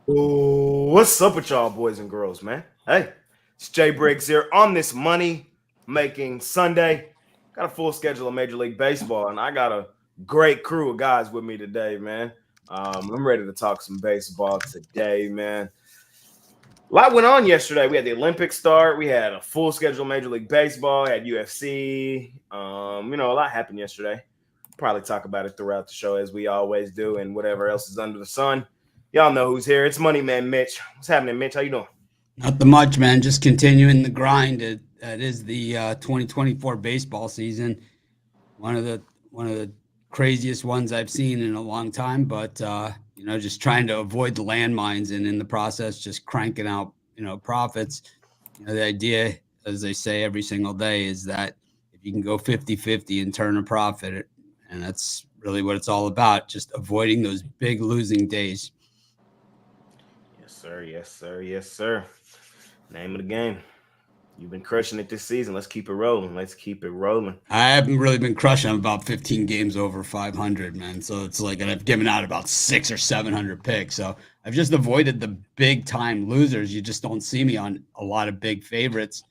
Ooh, what's up with y'all boys and girls, man? Hey, it's Jay Briggs here on this money making Sunday. Got a full schedule of Major League Baseball, and I got a great crew of guys with me today, man. I'm ready to talk some baseball today, man. A lot went on yesterday. We had the Olympics start. We had a full schedule of Major League Baseball. Had UFC. A lot happened yesterday. Probably talk about it throughout the show as we always do, and whatever else is under the sun. Y'all know who's here. It's Money Man Mitch. What's happening, Mitch? How you doing? Not the much, man. Just continuing the grind. It is the 2024 baseball season. One of the craziest ones I've seen in a long time. But just trying to avoid the landmines and in the process, just cranking out profits. The idea, as they say every single day, is that if you can go 50-50 and turn a profit, and that's really what it's all about. Just avoiding those big losing days. Yes, sir. Yes, sir. Yes, sir. Name of the game. You've been crushing it this season. Let's keep it rolling. Let's keep it rolling. I haven't really been crushing. I'm about 15 games over 500, man. So it's like, and I've given out about 600 or 700 picks. So I've just avoided the big time losers. You just don't see me on a lot of big favorites,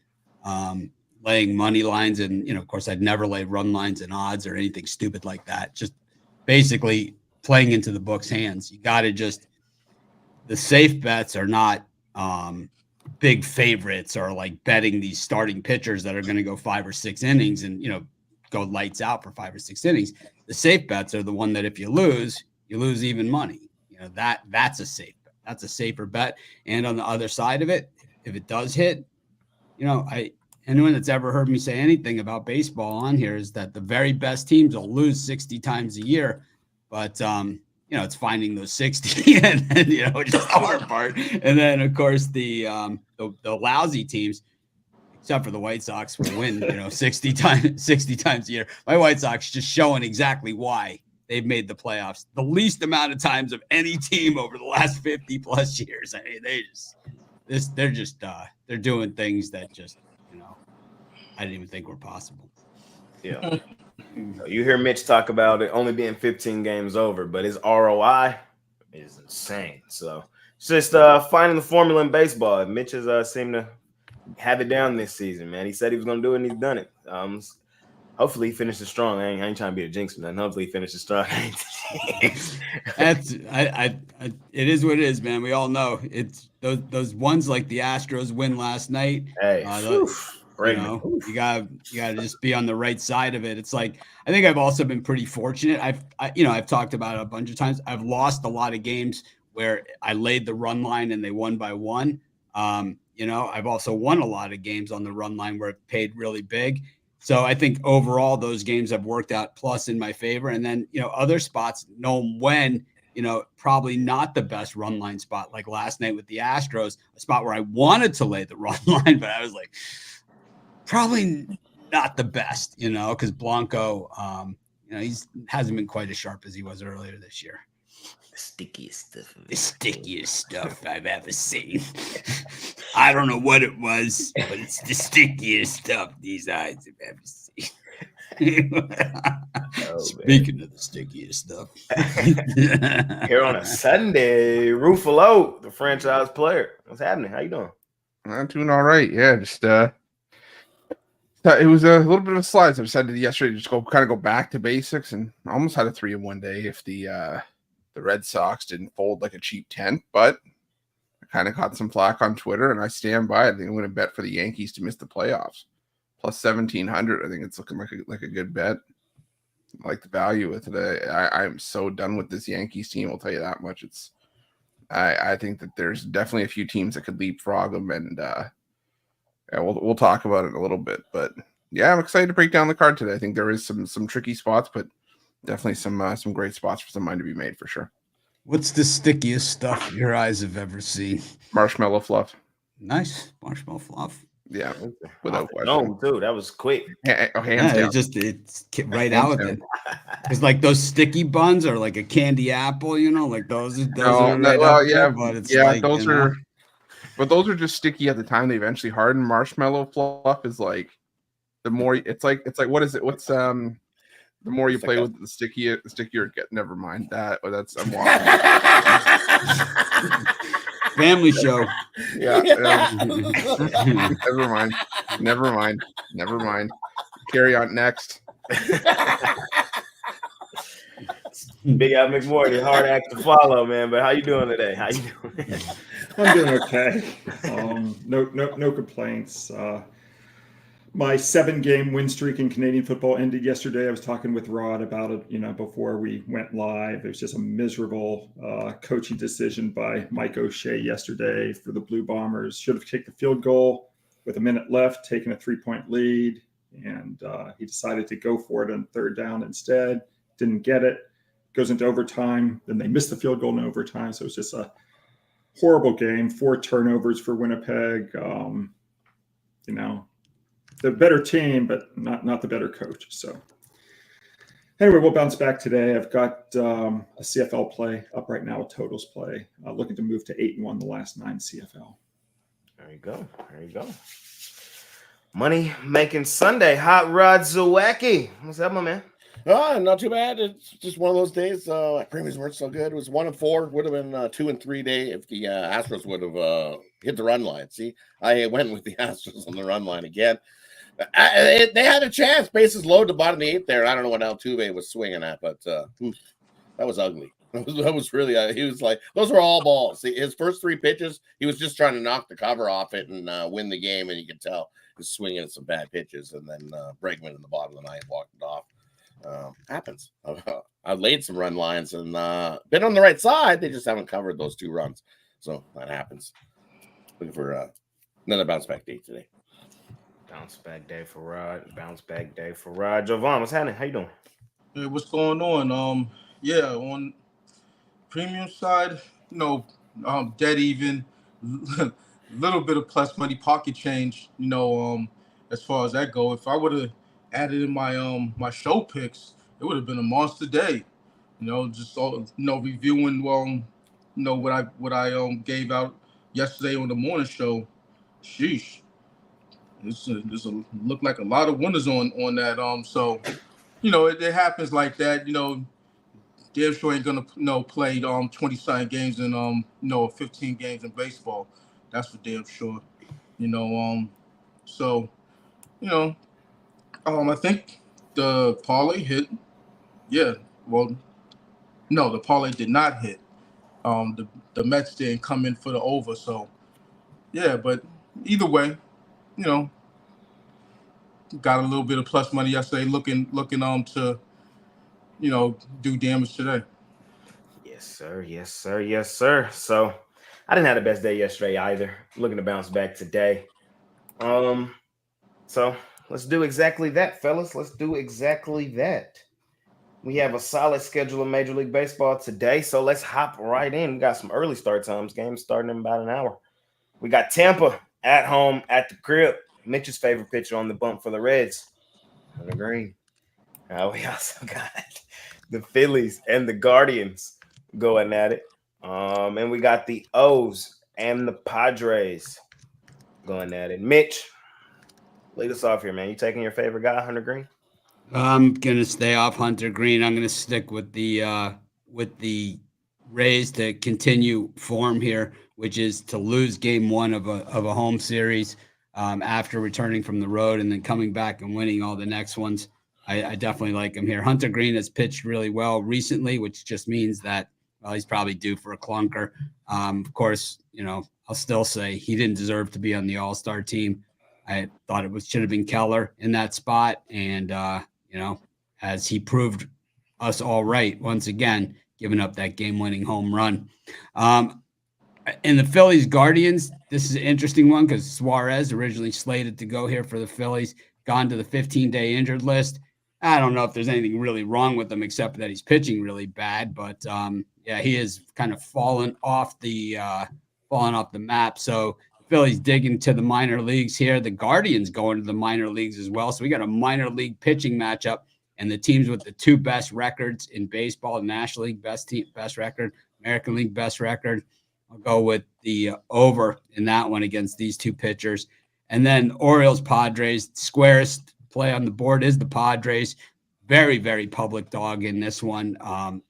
laying money lines. And, of course, I'd never lay run lines and odds or anything stupid like that. Just basically playing into the book's hands. You got to just, the safe bets are not, big favorites or like betting these starting pitchers that are going to go 5 or 6 innings and go lights out for 5 or 6 innings. The safe bets are the one that if you lose even money. That's a safe bet. That's a safer bet. And on the other side of it, if it does hit, anyone that's ever heard me say anything about baseball on here is that the very best teams will lose 60 times a year, but it's finding those 60 and just the hard part. And then of course the lousy teams, except for the White Sox, will win, 60 times a year. My White Sox just showing exactly why they've made the playoffs the least amount of times of any team over the last 50 plus years. I mean, they're doing things that just, I didn't even think were possible. Yeah. You hear Mitch talk about it only being 15 games over, but his ROI is insane. So it's just finding the formula in baseball. Mitch has seemed to have it down this season, man. He said he was going to do it, and he's done it. Hopefully, he finishes strong. I ain't trying to be a jinx, man. Hopefully, he finishes strong. It is what it is, man. We all know it's those ones like the Astros win last night. Hey, you gotta just be on the right side of it. It's like, I think I've also been pretty fortunate. I've talked about it a bunch of times. I've lost a lot of games where I laid the run line and they won by one. I've also won a lot of games on the run line where it paid really big. So I think overall those games have worked out plus in my favor. And then, other spots, know when, probably not the best run line spot, like last night with the Astros, a spot where I wanted to lay the run line, but I was like, probably not the best, because Blanco, he hasn't been quite as sharp as he was earlier this year. The stickiest stuff. The stickiest stuff I've ever seen. I don't know what it was, but it's the stickiest stuff these eyes have ever seen. Speaking of the stickiest stuff. Here on a Sunday, Ruffalo, the franchise player. What's happening? How you doing? I'm doing all right. Yeah, just it was a little bit of a slide. So I decided yesterday to just go back to basics, and I almost had a 3-in-1 day if the Red Sox didn't fold like a cheap tent, but I kind of caught some flack on Twitter, and I stand by it. I think I'm going to bet for the Yankees to miss the playoffs, plus 1,700. I think it's looking like a good bet. I like the value with it. I'm so done with this Yankees team. I'll tell you that much. I think that there's definitely a few teams that could leapfrog them, and we'll talk about it in a little bit. But yeah, I'm excited to break down the card today. I think there is some tricky spots, but definitely some great spots for some money to be made for sure. What's the stickiest stuff your eyes have ever seen? Marshmallow fluff. Nice marshmallow fluff. Yeah, without question. Too. That was quick. It's right out with it. It's like those sticky buns or like a candy apple, like those are right out there, but it's but those are just sticky at the time they eventually harden. Marshmallow fluff is like the more it's like what is it? What's the more you play with the stickier it gets. Never mind that. That's I'm walking. Family show. Yeah. Never mind. Carry on next. Big Al McMorty, hard act to follow, man. But how you doing today? How you doing? I'm doing okay. No complaints. My 7-game win streak in Canadian football ended yesterday. I was talking with Rod about it, before we went live. It was just a miserable coaching decision by Mike O'Shea yesterday for the Blue Bombers. Should have kicked the field goal with a minute left, taken a 3-point lead, and he decided to go for it on 3rd down instead. Didn't get it. Goes into overtime. Then they missed the field goal in overtime. So it's just a horrible game. 4 turnovers for Winnipeg. The better team, but not the better coach. So anyway, we'll bounce back today. I've got a CFL play up right now, a totals play. Looking to move to 8-1 the last 9 CFL. There you go. Money making Sunday. Hot Rod Zawacki. What's up, my man? Not too bad. It's just one of those days. Premiums weren't so good. It was 1-4. Would have been 2-3 day if the Astros would have hit the run line. See, I went with the Astros on the run line again. They had a chance. Bases low to bottom of the 8th there. I don't know what Altuve was swinging at, but that was ugly. That was really. He was like, those were all balls. See, his first 3 pitches, he was just trying to knock the cover off it and win the game, and you could tell he was swinging at some bad pitches. And then Bregman in the bottom of the 9th walked it off. Happens. I've laid some run lines and been on the right side. They just haven't covered those 2 runs, so that happens. Looking for another bounce back day today. Bounce back day for Rod. Jovan, what's happening? How you doing? Hey, what's going on? On premium side, dead even, little bit of plus money pocket change. As far as that go, if I would have added in my my show picks, it would have been a monster day. Just reviewing what I gave out yesterday on the morning show. Sheesh. This look like a lot of winners on that. So it happens like that. Damn sure ain't gonna play 20-something games in 15 games in baseball. That's for damn sure. So I think the parlay hit. Yeah. Well, no, the parlay did not hit. The Mets didn't come in for the over. So yeah, but either way, got a little bit of plus money yesterday. Looking to do damage today. Yes, sir. So I didn't have the best day yesterday either. Looking to bounce back today. So let's do exactly that, fellas. Let's do exactly that. We have a solid schedule of Major League Baseball today, so let's hop right in. We got some early start times. Games starting in about an hour. We got Tampa at home at the crib. Mitch's favorite pitcher on the bump for the Reds, Hunter Green. We also got the Phillies and the Guardians going at it. And we got the O's and the Padres going at it. Mitch, lead us off here, man. You taking your favorite guy, Hunter Green? I'm gonna stay off Hunter Green. I'm gonna stick with the Rays to continue form here, which is to lose game 1 of a home series after returning from the road and then coming back and winning all the next ones. I definitely like him here. Hunter Green has pitched really well recently, which just means that he's probably due for a clunker. Of course, I'll still say he didn't deserve to be on the All-Star team. I thought should have been Keller in that spot, and as he proved us all right once again, giving up that game-winning home run. In the Phillies-Guardians, this is an interesting one because Suarez originally slated to go here for the Phillies, gone to the 15-day injured list. I don't know if there's anything really wrong with him except that he's pitching really bad, but he has kind of fallen off the map. So Phillies digging to the minor leagues here. The Guardians going to the minor leagues as well. So we got a minor league pitching matchup, and the teams with the 2 best records in baseball: National League best record, American League best record. I'll go with the over in that one against these 2 pitchers. And then Orioles-Padres, squarest play on the board is the Padres. very, very public dog in this one.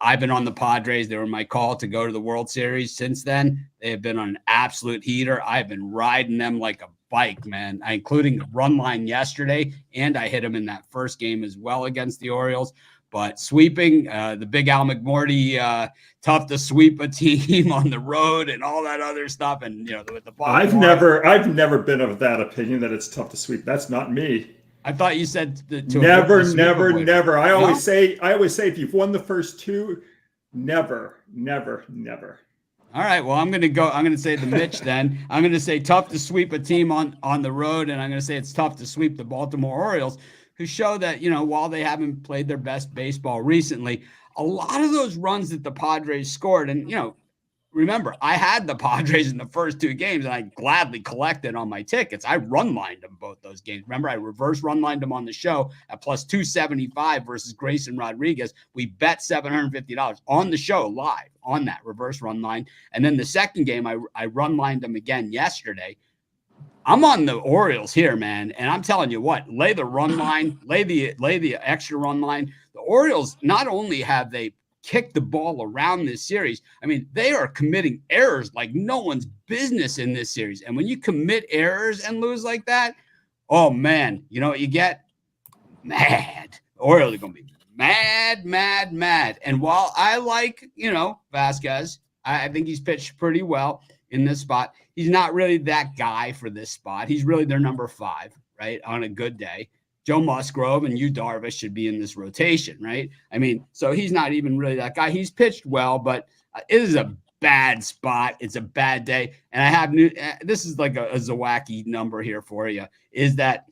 I've been on the Padres. They were my call to go to the World Series. Since then, they have been on an absolute heater. I've been riding them like a bike, man, including the run line yesterday, and I hit them in that first game as well against the Orioles. But sweeping the big Al McMorty, tough to sweep a team on the road and all that other stuff. And with the I've never been of that opinion that it's tough to sweep. That's not me. I thought you said never. I always say if you've won the first two, never. All right. Well, I'm going to say the Mitch then. I'm going to say tough to sweep a team on the road, and I'm going to say it's tough to sweep the Baltimore Orioles, who show that, while they haven't played their best baseball recently, a lot of those runs that the Padres scored, and, remember, I had the Padres in the first two games, and I gladly collected on my tickets. I run-lined them both those games. Remember, I reverse run-lined them on the show at plus 275 versus Grayson Rodriguez. We bet $750 on the show live on that reverse run line. And then the second game, I run-lined them again yesterday. I'm on the Orioles here, man, and I'm telling you what, lay the run line, lay the extra run line. The Orioles, not only have they kicked the ball around this series, I mean, they are committing errors like no one's business in this series. And when you commit errors and lose like that, oh man, you know what you get? Mad. The Orioles are going to be mad. And while I like, Vasquez, I think he's pitched pretty well in this spot. He's not really that guy for this spot. He's really their number 5, right? On a good day. Joe Musgrove and Yu Darvish should be in this rotation, right? I mean, so he's not even really that guy. He's pitched well, but it is a bad spot. It's a bad day. And I have this is like a Zawacki number here for you, is that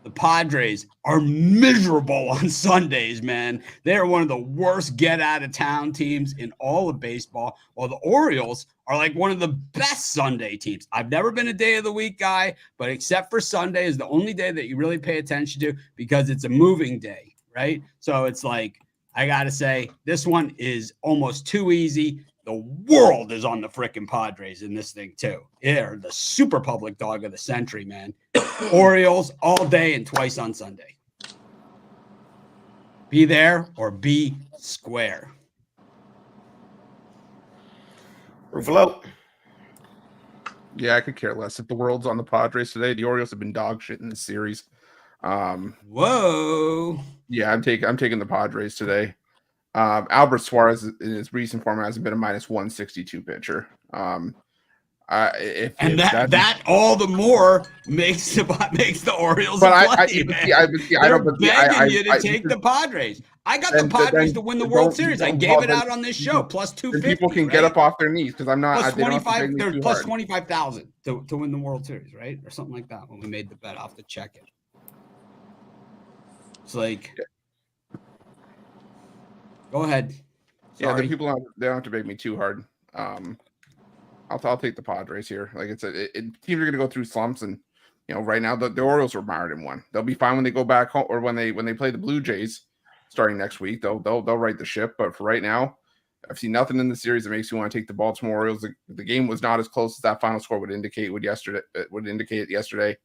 the Padres are miserable on Sundays, man. They are one of the worst get-out-of-town teams in all of baseball, while the Orioles are like one of the best Sunday teams. I've never been a day-of-the-week guy, but except for Sunday is the only day that you really pay attention to because it's a moving day, right? So it's like, I got to say, this one is almost too easy. The world is on the frickin' Padres in this thing, too. They're the super public dog of the century, man. Orioles all day and twice on Sunday. Be there or be square. Ruffalo. Yeah, I could care less. If the world's on the Padres today, the Orioles have been dog shit in this series. Whoa. Yeah, I'm taking the Padres today. Albert Suarez in his recent form hasn't been a minus 162 pitcher. That all the more makes the Orioles. But They're begging you to take the Padres. I got the Padres to win the World Series. I gave it out on this show plus 250. People can get up off their knees because I'm not. Plus 25. They're plus 25,000 to win the World Series, right, or something like that. When we made the bet, off the check it. It's like. Yeah. Go ahead. Sorry. Yeah, the people they don't have to beg me too hard. I'll take the Padres here. Like teams are going to go through slumps, and right now the Orioles are mired in one. They'll be fine when they go back home or when they play the Blue Jays starting next week. They'll right the ship. But for right now, I've seen nothing in the series that makes me want to take the Baltimore Orioles. The game was not as close as that final score would indicate yesterday,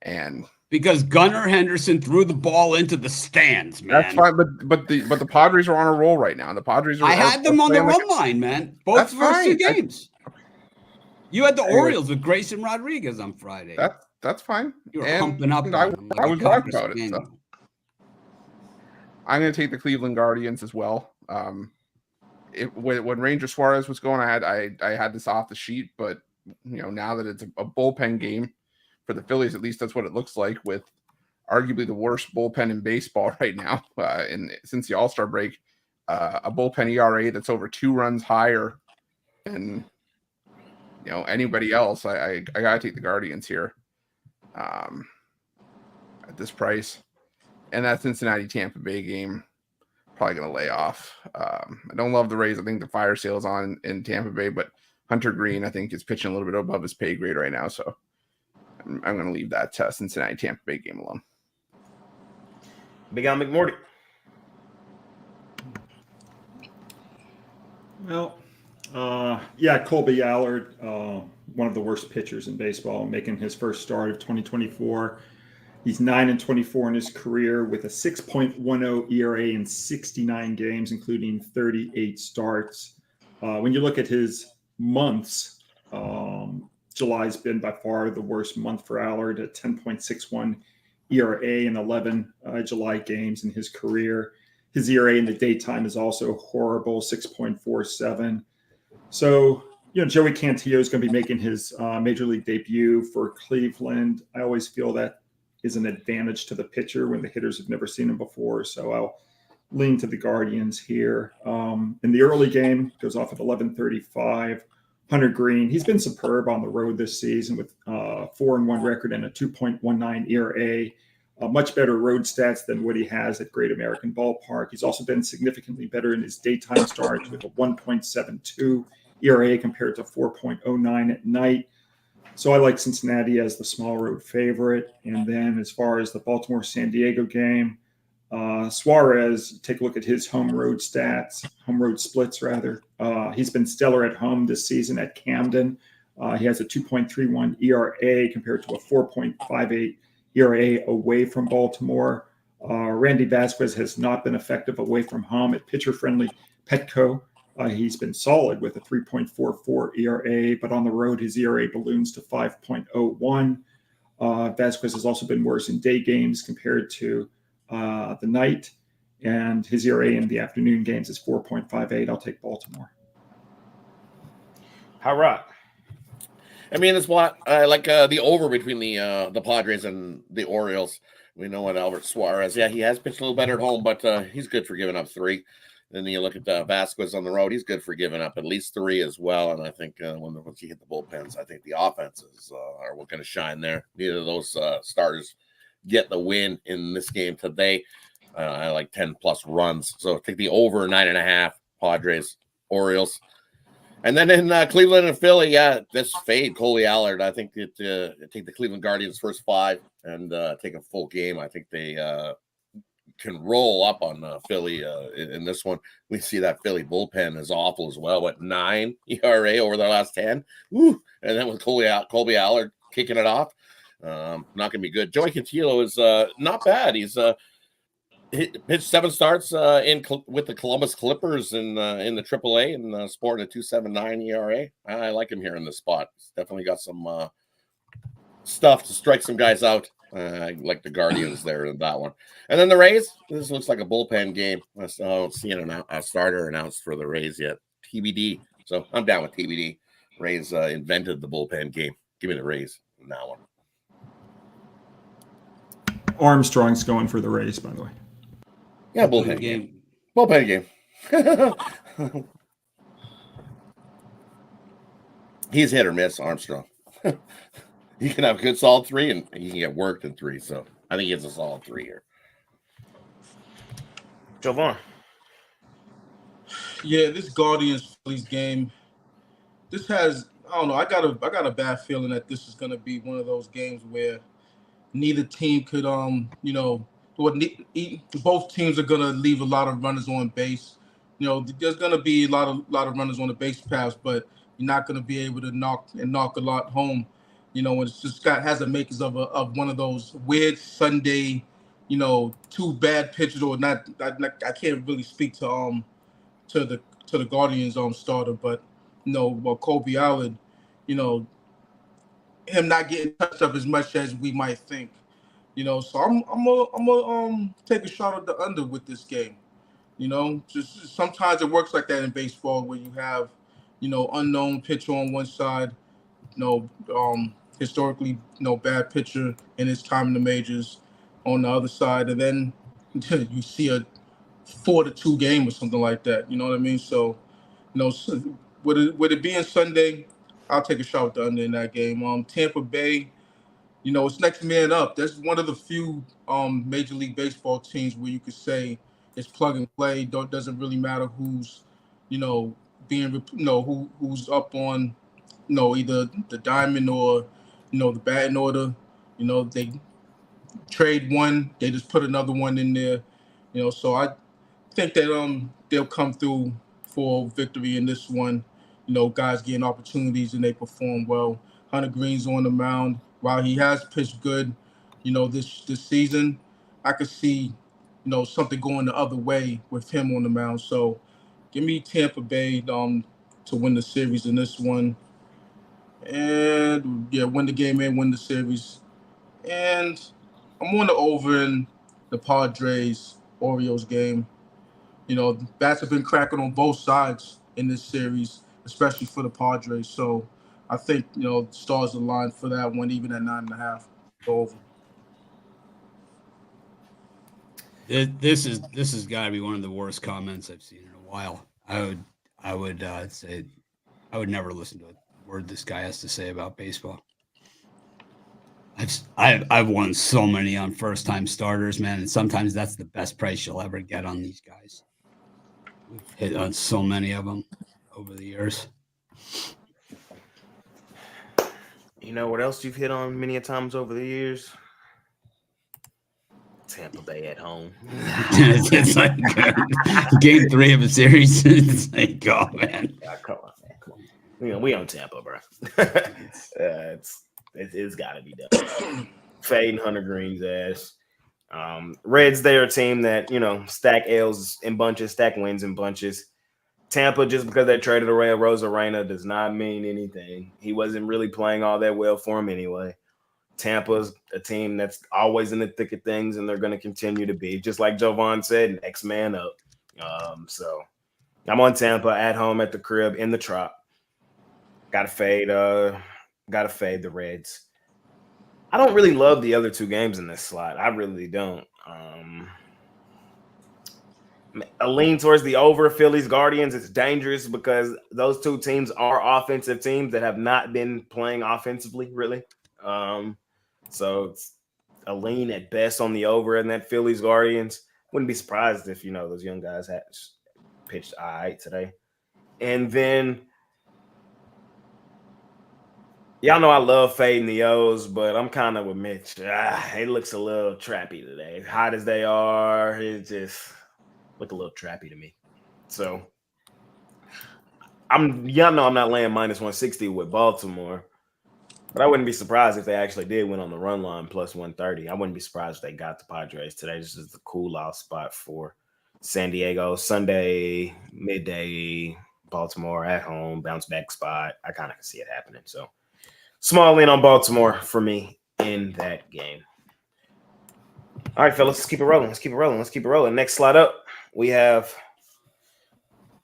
and. Because Gunnar Henderson threw the ball into the stands, man. That's fine, but the Padres are on a roll right now. The Padres are. I had them on the run line, man. Both first two games. You had the Orioles with Grayson Rodriguez on Friday. That's fine. You were pumping up. I was right about it. So. I'm going to take the Cleveland Guardians as well. When Ranger Suarez was going, I had this off the sheet, but now that it's a bullpen game. For the Phillies, at least that's what it looks like, with arguably the worst bullpen in baseball right now. Since the All-Star break, a bullpen ERA that's over 2 runs higher than anybody else. I gotta take the Guardians here at this price, and that Cincinnati Tampa Bay game probably gonna lay off. I don't love the Rays. I think the fire sale's on in Tampa Bay, but Hunter Green I think is pitching a little bit above his pay grade right now, so. I'm going to leave that Cincinnati Tampa Bay game alone. Big Al McMorty. Well, Colby Allard, one of the worst pitchers in baseball, making his first start of 2024. He's 9-24 in his career with a 6.10 ERA in 69 games, including 38 starts. When you look at his months, July's been by far the worst month for Allard at 10.61 ERA in 11 July games in his career. His ERA in the daytime is also horrible, 6.47. So, Joey Cantillo is going to be making his major league debut for Cleveland. I always feel that is an advantage to the pitcher when the hitters have never seen him before. So I'll lean to the Guardians here. In the early game, goes off at 11:35. Hunter Green, he's been superb on the road this season with 4-1 record and a 2.19 ERA. Much better road stats than what he has at Great American Ballpark. He's also been significantly better in his daytime starts with a 1.72 ERA compared to 4.09 at night. So I like Cincinnati as the small road favorite. And then as far as the Baltimore-San Diego game, Suarez, take a look at his home road splits rather. He's been stellar at home this season at Camden. He has a 2.31 ERA compared to a 4.58 ERA away from Baltimore. Randy Vasquez has not been effective away from home at pitcher-friendly Petco. He's been solid with a 3.44 ERA, but on the road, his ERA balloons to 5.01. Vasquez has also been worse in day games compared to the night, and his ERA in the afternoon games is 4.58. I'll take Baltimore. How right? I mean, it's what I like the over between the Padres and the Orioles. We know what Albert Suarez. Yeah, he has pitched a little better at home, but he's good for giving up 3. Then you look at Vasquez on the road; he's good for giving up at least 3 as well. And I think once you hit the bullpens, I think the offenses are going to shine there. Neither of those starters get the win in this game today. I like 10+ runs, so take the over 9.5. Padres, Orioles. And then in Cleveland and Philly, this fade, Coley Allard. I think take the Cleveland Guardians first 5 and take a full game. I think they can roll up on Philly in this one. We see that Philly bullpen is awful as well. What, 9 ERA over their last 10? Woo! And then with Colby Allard kicking it off, not going to be good. Joey Cantillo is not bad. He's pitched 7 starts with the Columbus Clippers in the AAA and sporting a 2.79 ERA. I like him here in this spot. He's definitely got some stuff to strike some guys out. I like the Guardians there in that one. And then the Rays, this looks like a bullpen game. I don't see a starter announced for the Rays yet. TBD. So I'm down with TBD. Rays invented the bullpen game. Give me the Rays in that one. Armstrong's going for the Rays, by the way. Yeah, bullpen game. Bullpen game. He's hit or miss, Armstrong. He can have a good solid 3, and he can get worked in 3. So I think he has a solid 3 here. Jovan. Yeah, this Guardians-Phillies game, this has, I don't know, I got a bad feeling that this is going to be one of those games where neither team could, both teams are going to leave a lot of runners on base. There's going to be a lot of runners on the base paths, but you're not going to be able to knock a lot home. It's just has the makers of one of those weird Sunday, 2 bad pitchers or not. I can't really speak to the Guardians starter, but Colby Allard, him not getting touched up as much as we might think. So I'm gonna take a shot at the under with this game. Just sometimes it works like that in baseball where you have, unknown pitcher on one side, historically, bad pitcher in his time in the majors on the other side, and then you see a 4-2 game or something like that. You know what I mean? So, with it being Sunday, I'll take a shot with the under in that game. Tampa Bay, it's next man up. That's one of the few Major League Baseball teams where you could say it's plug and play. Doesn't really matter who's, who's up on, either the diamond or, the batting order. They trade one, they just put another one in there. So I think that they'll come through for victory in this one. Guys getting opportunities and they perform well. Hunter Green's on the mound. While he has pitched good, this season. I could see, something going the other way with him on the mound. So give me Tampa Bay to win the series in this one. And yeah, win the game and win the series. And I'm on the over in the Padres Orioles game. Bats have been cracking on both sides in this series, especially for the Padres. So I think, stars aligned for that one, even at 9.5. Go over. This has got to be one of the worst comments I've seen in a while. I would say I would never listen to a word this guy has to say about baseball. I've won so many on first time starters, man, and sometimes that's the best price you'll ever get on these guys. We've hit on so many of them over the years. You know what else you've hit on many a times over the years? Tampa Bay at home. It's like game 3 of a series. It's like, oh man, Come on, man. Come on. We on Tampa, bro. It's got to be done. Fading Hunter Green's ass. Reds, they're a team that stack L's in bunches, stack wins in bunches. Tampa, just because they traded away Rosarena does not mean anything. He wasn't really playing all that well for him anyway. Tampa's a team that's always in the thick of things, and they're going to continue to be, just like Jovan said, next man up. So I'm on Tampa at home at the crib in the Trop. Gotta fade the Reds. I don't really love the other 2 games in this slot. I really don't. I lean towards the over. Phillies-Guardians. It's dangerous because those 2 teams are offensive teams that have not been playing offensively, really. So it's a lean at best on the over in that Phillies-Guardians. Wouldn't be surprised if, those young guys had pitched all right today. And then, y'all know I love fading the O's, but I'm kind of with Mitch. It looks a little trappy today. As hot as they are, it just look a little trappy to me. So y'all know I'm not laying minus 160 with Baltimore, but I wouldn't be surprised if they actually did win on the run line plus 130. I wouldn't be surprised if they got the Padres today. This is the cool off spot for San Diego. Sunday, midday, Baltimore at home, bounce back spot. I kind of can see it happening. So small lean on Baltimore for me in that game. All right, fellas, let's keep it rolling. Next slide up, we have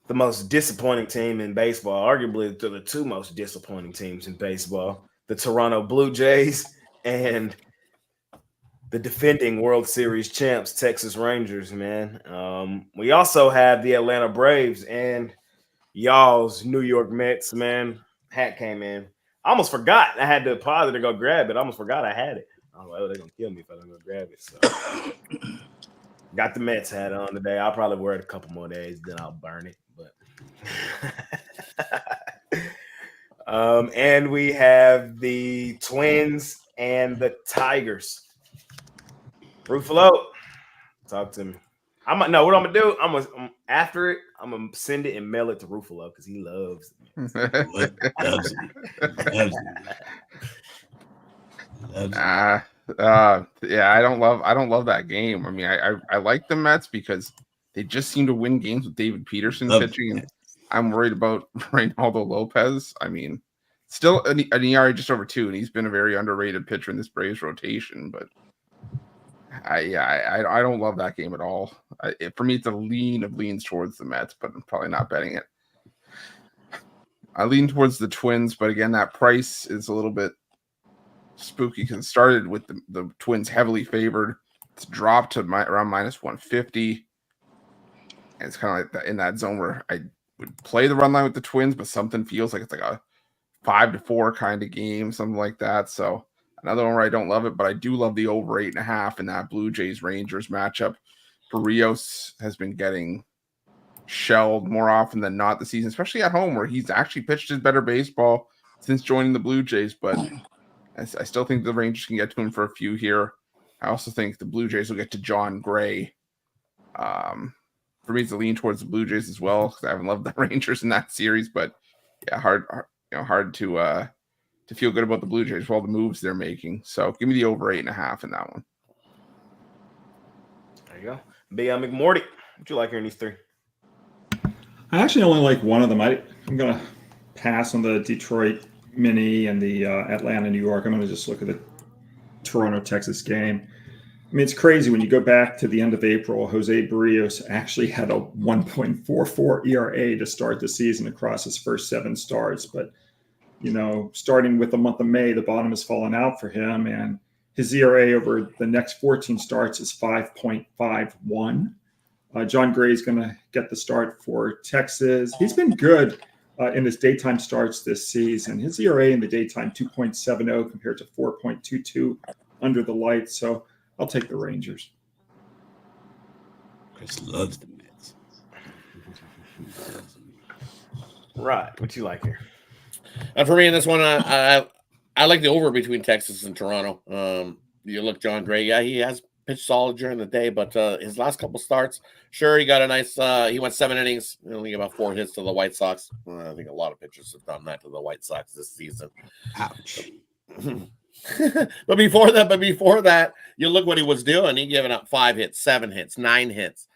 the most disappointing team in baseball, arguably the 2 most disappointing teams in baseball, the Toronto Blue Jays and the defending World Series champs, Texas Rangers, man. We also have the Atlanta Braves and y'all's New York Mets, man. Hat came in. I almost forgot. I had to pause it to go grab it. I almost forgot I had it. I was like, they're going to kill me if I don't go grab it. So got the Mets hat on today. I'll probably wear it a couple more days, then I'll burn it. But and we have the Twins and the Tigers. Ruffalo, talk to me. What I'm gonna do? After it, I'm gonna send it and mail it to Ruffalo because he loves it. Yeah, I don't love that game. I mean, I like the Mets because they just seem to win games with David Peterson pitching. I'm worried about Reynaldo Lopez. I mean, still an ERA just over 2, and he's been a very underrated pitcher in this Braves rotation. But I don't love that game at all. For me, it's a lean of leans towards the Mets, but I'm probably not betting it. I lean towards the Twins, but again, that price is a little bit spooky because it started with the Twins heavily favored. It's dropped to around minus 150. And it's kind of like that, in that zone where I would play the run line with the Twins, but something feels like it's like a 5-4 kind of game, something like that. So another one where I don't love it, but I do love the over 8.5 in that Blue Jays Rangers matchup. Barrios has been getting shelled more often than not this season, especially at home where he's actually pitched his better baseball since joining the Blue Jays. But I still think the Rangers can get to him for a few here. I also think the Blue Jays will get to John Gray. For me, it's a lean towards the Blue Jays as well because I haven't loved the Rangers in that series. But yeah, hard to to feel good about the Blue Jays for all the moves they're making. So give me the over 8.5 in that one. There you go. B. McMorty, what you like here in these three? I actually only like one of them. I'm going to pass on the Detroit Mini and the Atlanta, New York. I'm going to just look at the Toronto, Texas game. I mean, it's crazy when you go back to the end of April. Jose Barrios actually had a 1.44 ERA to start the season across his first 7 starts. But, starting with the month of May, the bottom has fallen out for him. And his ERA over the next 14 starts is 5.51. John Gray is going to get the start for Texas. He's been good in his daytime starts this season. His ERA in the daytime, 2.70 compared to 4.22 under the lights. So I'll take the Rangers. Chris loves the Mets. Right. What you like here? And for me in this one, I like the over between Texas and Toronto. You look, John Gray, yeah, he has pitched solid during the day, but his last couple starts, sure, he got a nice, he went 7 innings, only about 4 hits to the White Sox. I think a lot of pitchers have done that to the White Sox this season. Ouch. But before that, you look what he was doing. He giving up 5 hits, 7 hits, 9 hits.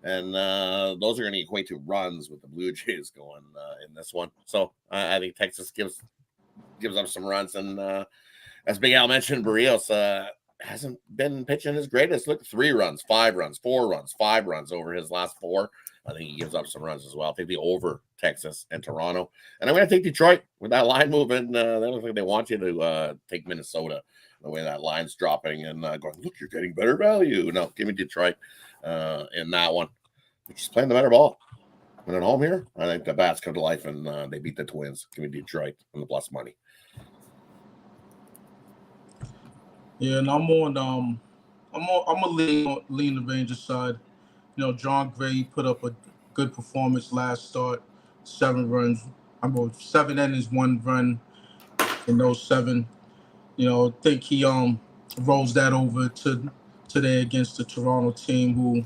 And those are going to equate to runs with the Blue Jays going in this one. So I think Texas gives up some runs. And as Big Al mentioned, Barrios hasn't been pitching his greatest. Look, 3 runs, 5 runs, 4 runs, 5 runs over his last 4. I think he gives up some runs as well. I'll take the over Texas and Toronto. And I'm going to take Detroit with that line moving. They don't think they want you to take Minnesota the way that line's dropping and going, look, you're getting better value. No, give me Detroit in that one. They're just playing the better ball. And at home here, I think the Bats come to life and they beat the Twins. Give me Detroit on the plus money. Yeah, and I'm gonna lean the Rangers side. John Gray put up a good performance last start. 7 runs. 7 innings, 1 run in those 7. I think he rolls that over to today against the Toronto team, who,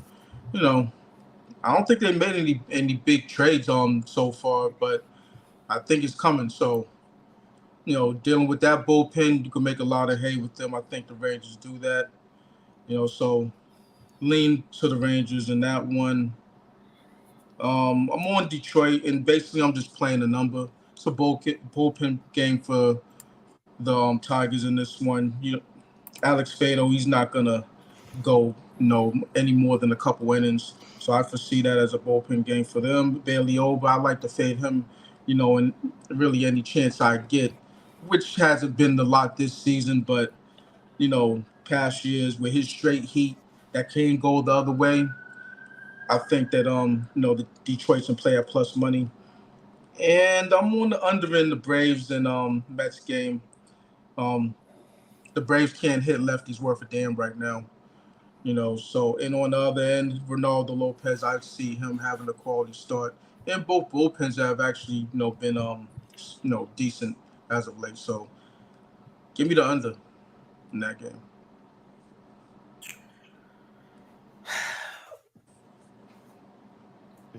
I don't think they made any big trades so far, but I think it's coming. So, dealing with that bullpen, you can make a lot of hay with them. I think the Rangers do that. So lean to the Rangers in that one. I'm on Detroit, and basically I'm just playing the number. It's a bullpen game for the Tigers in this one. Alex Fado, he's not gonna go any more than a couple innings, so I foresee that as a bullpen game for them. Bailey over, I like to fade him, and really any chance I get, which hasn't been a lot this season, but past years with his straight heat that can go the other way. I think that the Detroit's can play at plus money. And I'm on the under in the Braves and Mets game. The Braves can't hit lefties worth a damn right now. So, and on the other end, Ronaldo Lopez, I see him having a quality start. And both bullpens have actually, been decent as of late. So give me the under in that game.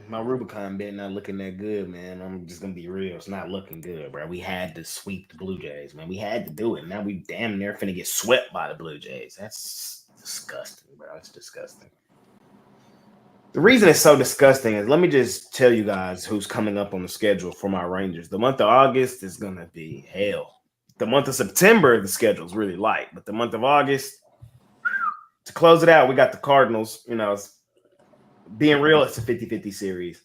My Rubicon bet not looking that good, man. I'm just gonna be real. It's not looking good, bro. We had to sweep the Blue Jays, man. We had to do it. Now we damn near finna get swept by the Blue Jays. That's disgusting, bro. It's disgusting. The reason it's so disgusting is, let me just tell you guys who's coming up on the schedule for my Rangers. The month of August is gonna be hell. The month of September, the schedule is really light, but the month of August, to close it out, we got the Cardinals. Being real, it's a 50-50 series.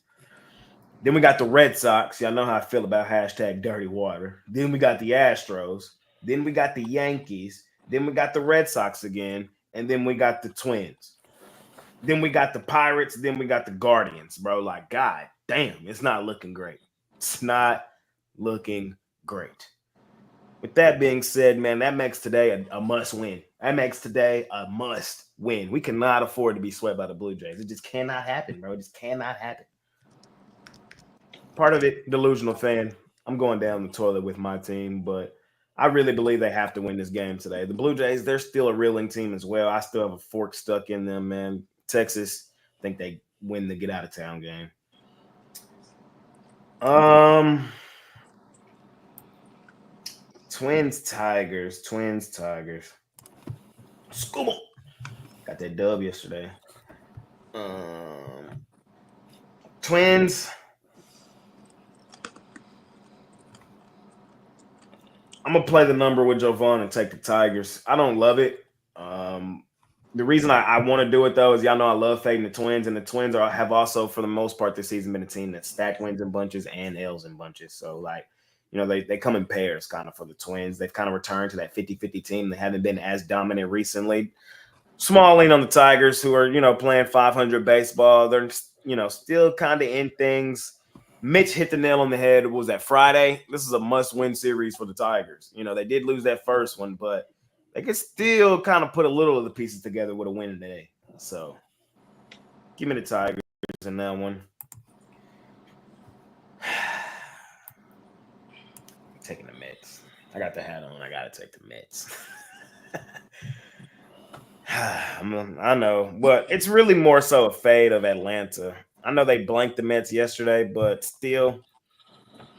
Then we got the Red Sox. Y'all know how I feel about hashtag dirty water. Then we got the Astros. Then we got the Yankees. Then we got the Red Sox again. And then we got the Twins. Then we got the Pirates. Then we got the Guardians, bro. Like, God damn, it's not looking great. It's not looking great. With that being said, man, that makes today a must win. That makes today a must win. We cannot afford to be swept by the Blue Jays. It just cannot happen, bro. It just cannot happen. Part of it, delusional fan. I'm going down the toilet with my team, but I really believe they have to win this game today. The Blue Jays, they're still a reeling team as well. I still have a fork stuck in them, man. Texas, I think they win the get out of town game. Twins, Tigers. Scuba. Got that dub yesterday. Twins. I'm gonna play the number with Jovan and take the Tigers. I don't love it. The reason I want to do it though is y'all know I love fading the Twins, and the Twins have also for the most part this season been a team that stack wins in bunches and L's in bunches. So like, you know, they come in pairs kind of for the Twins. They've kind of returned to that 50-50 team. They haven't been as dominant recently. Small lean on the Tigers, who are, you know, playing 500 baseball. They're, you know, still kind of in things. Mitch hit the nail on the head. What was that, Friday? This is a must-win series for the Tigers. You know, they did lose that first one, but they could still kind of put a little of the pieces together with a win today. So give me the Tigers in that one. I'm taking the Mets. I got the hat on. I got to take the Mets. I know, but it's really more so a fade of Atlanta. I know they blanked the Mets yesterday, but still,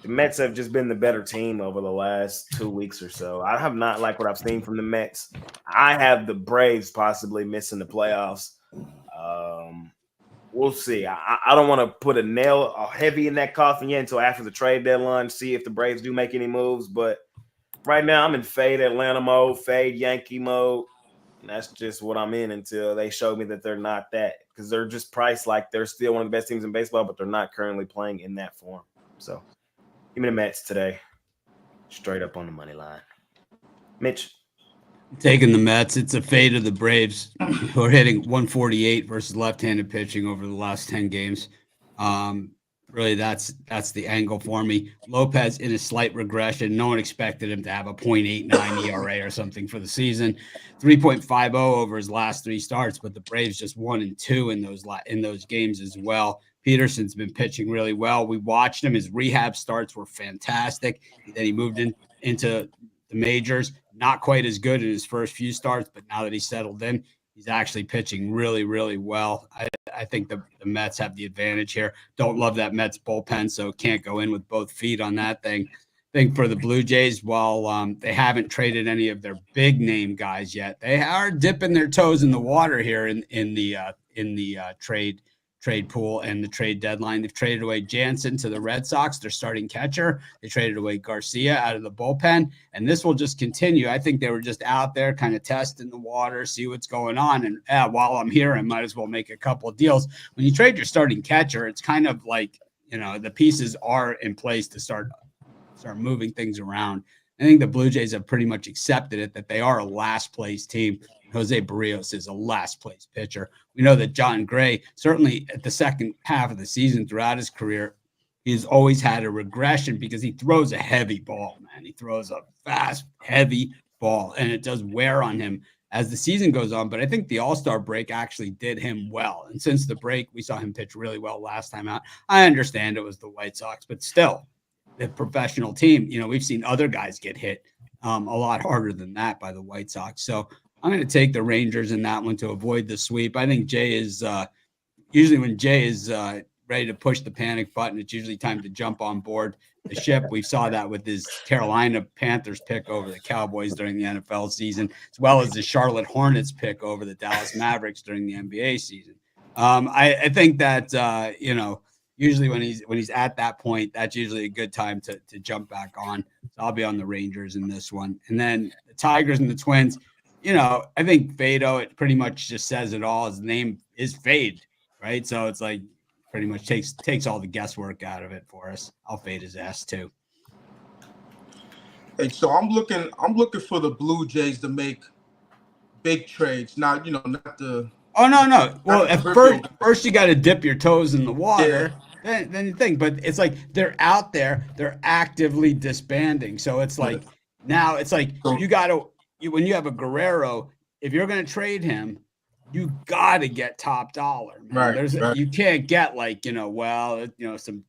the Mets have just been the better team over the last 2 weeks or so. I have not liked what I've seen from the Mets. I have the Braves possibly missing the playoffs. We'll see. I don't want to put a nail heavy in that coffin yet until after the trade deadline, see if the Braves do make any moves. But right now, I'm in fade Atlanta mode, fade Yankee mode. And that's just what I'm in until they show me that they're not that, because they're just priced like they're still one of the best teams in baseball, but they're not currently playing in that form. So give me the Mets today, straight up on the money line. Mitch. Taking the Mets. It's a fade of the Braves, who are hitting 148 versus left-handed pitching over the last 10 games. Really, that's the angle for me. Lopez in a slight regression. No one expected him to have a 0.89 ERA or something for the season. 3.50 over his last 3 starts, but the Braves just 1-2 in those games as well. Peterson's been pitching really well. We watched him. His rehab starts were fantastic. Then he moved into the majors. Not quite as good in his first few starts, but now that he's settled in, he's actually pitching really, really well. I think the Mets have the advantage here. Don't love that Mets bullpen, so can't go in with both feet on that thing. I think for the Blue Jays, while they haven't traded any of their big name guys yet, they are dipping their toes in the water here in the trade pool and the trade deadline. They've traded away Jansen to the Red Sox, their starting catcher. They traded away Garcia out of the bullpen, and this will just continue. I think they were just out there kind of testing the water, see what's going on. And while I'm here, I might as well make a couple of deals. When you trade your starting catcher, it's kind of like, you know, the pieces are in place to start moving things around. I think the Blue Jays have pretty much accepted it, that they are a last place team. Jose Barrios is a last place pitcher. We know that John Gray, certainly at the second half of the season throughout his career, he's always had a regression because he throws a heavy ball, man. He throws a fast, heavy ball, and it does wear on him as the season goes on. But I think the All-Star break actually did him well. And since the break, we saw him pitch really well last time out. I understand it was the White Sox, but still, the professional team, you know, we've seen other guys get hit a lot harder than that by the White Sox. So I'm going to take the Rangers in that one to avoid the sweep. I think Jay is usually when Jay is ready to push the panic button, it's usually time to jump on board the ship. We saw that with his Carolina Panthers pick over the Cowboys during the NFL season, as well as the Charlotte Hornets pick over the Dallas Mavericks during the NBA season. I think that, you know, usually when he's at that point, that's usually a good time to jump back on. So I'll be on the Rangers in this one. And then the Tigers and the Twins, you know, I think Fado, it pretty much just says it all. His name is Fade, right? So it's like pretty much takes all the guesswork out of it for us. I'll fade his ass too. Hey, so I'm looking for the Blue Jays to make big trades. Now, you know, not the. Oh no. Well, at first you got to dip your toes in the water. Yeah. Then you think, but it's like they're out there, they're actively disbanding. So it's like now it's like you got to. When you have a Guerrero, if you're going to trade him, you got to get top dollar. Man. Right. You can't get like, you know, some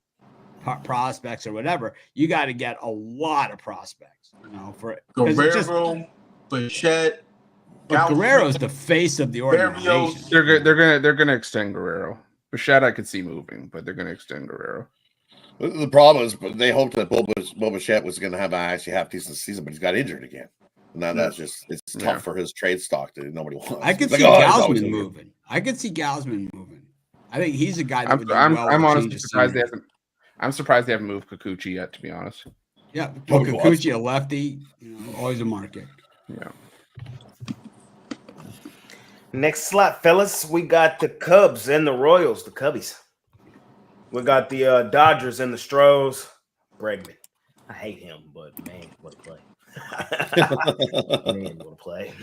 prospects or whatever. You got to get a lot of prospects, you know, for Guerrero, Bichette. But Guerrero's the face of the organization. They're gonna extend Guerrero. Bichette I could see moving, but they're gonna extend Guerrero. The problem is they hoped that Boba was going to have actually half decent season, but he's got injured again. Now that's just it's tough for his trade stock that nobody wants. I could see Gausman moving. I could see Gausman moving. I think he's a guy that would do well. I'm honestly surprised they haven't. I'm surprised they haven't moved Kikuchi yet, to be honest. Yeah, but Kikuchi, a lefty, always a market. Yeah. Next slot, fellas, we got the Cubs and the Royals, the Cubbies. We got the Dodgers and the Stros. Bregman. I hate him, but man, what a play. Man, what a play.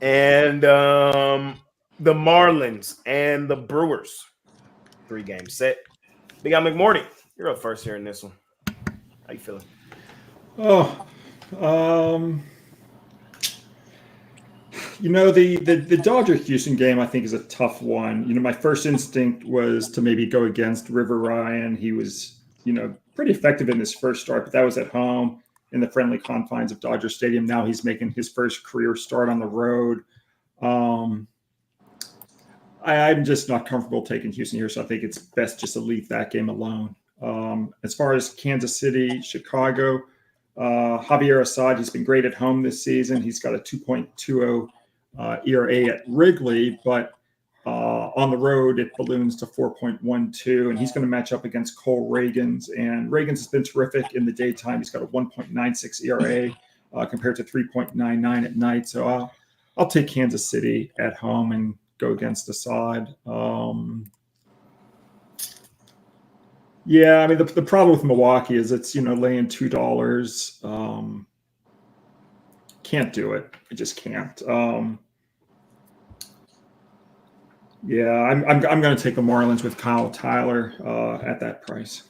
And the Marlins and the Brewers. 3-game set. We got McMorty. You're up first here in this one. How you feeling? The Dodger-Houston game, I think, is a tough one. My first instinct was to maybe go against River Ryan. He was, pretty effective in his first start, but that was at home in the friendly confines of Dodger Stadium. Now he's making his first career start on the road. I'm just not comfortable taking Houston here, so I think it's best just to leave that game alone. As far as Kansas City, Chicago, Javier Assad, he's been great at home this season. He's got a 2.20 ERA at Wrigley, but on the road it balloons to 4.12, and he's going to match up against Cole Reagans. And Reagans has been terrific in the daytime. He's got a 1.96 ERA compared to 3.99 at night. So I'll take Kansas City at home and go against Assad. Yeah, I mean, the problem with Milwaukee is it's, laying $2. Can't do it. I just can't. Yeah, I'm going to take the Marlins with Kyle Tyler at that price.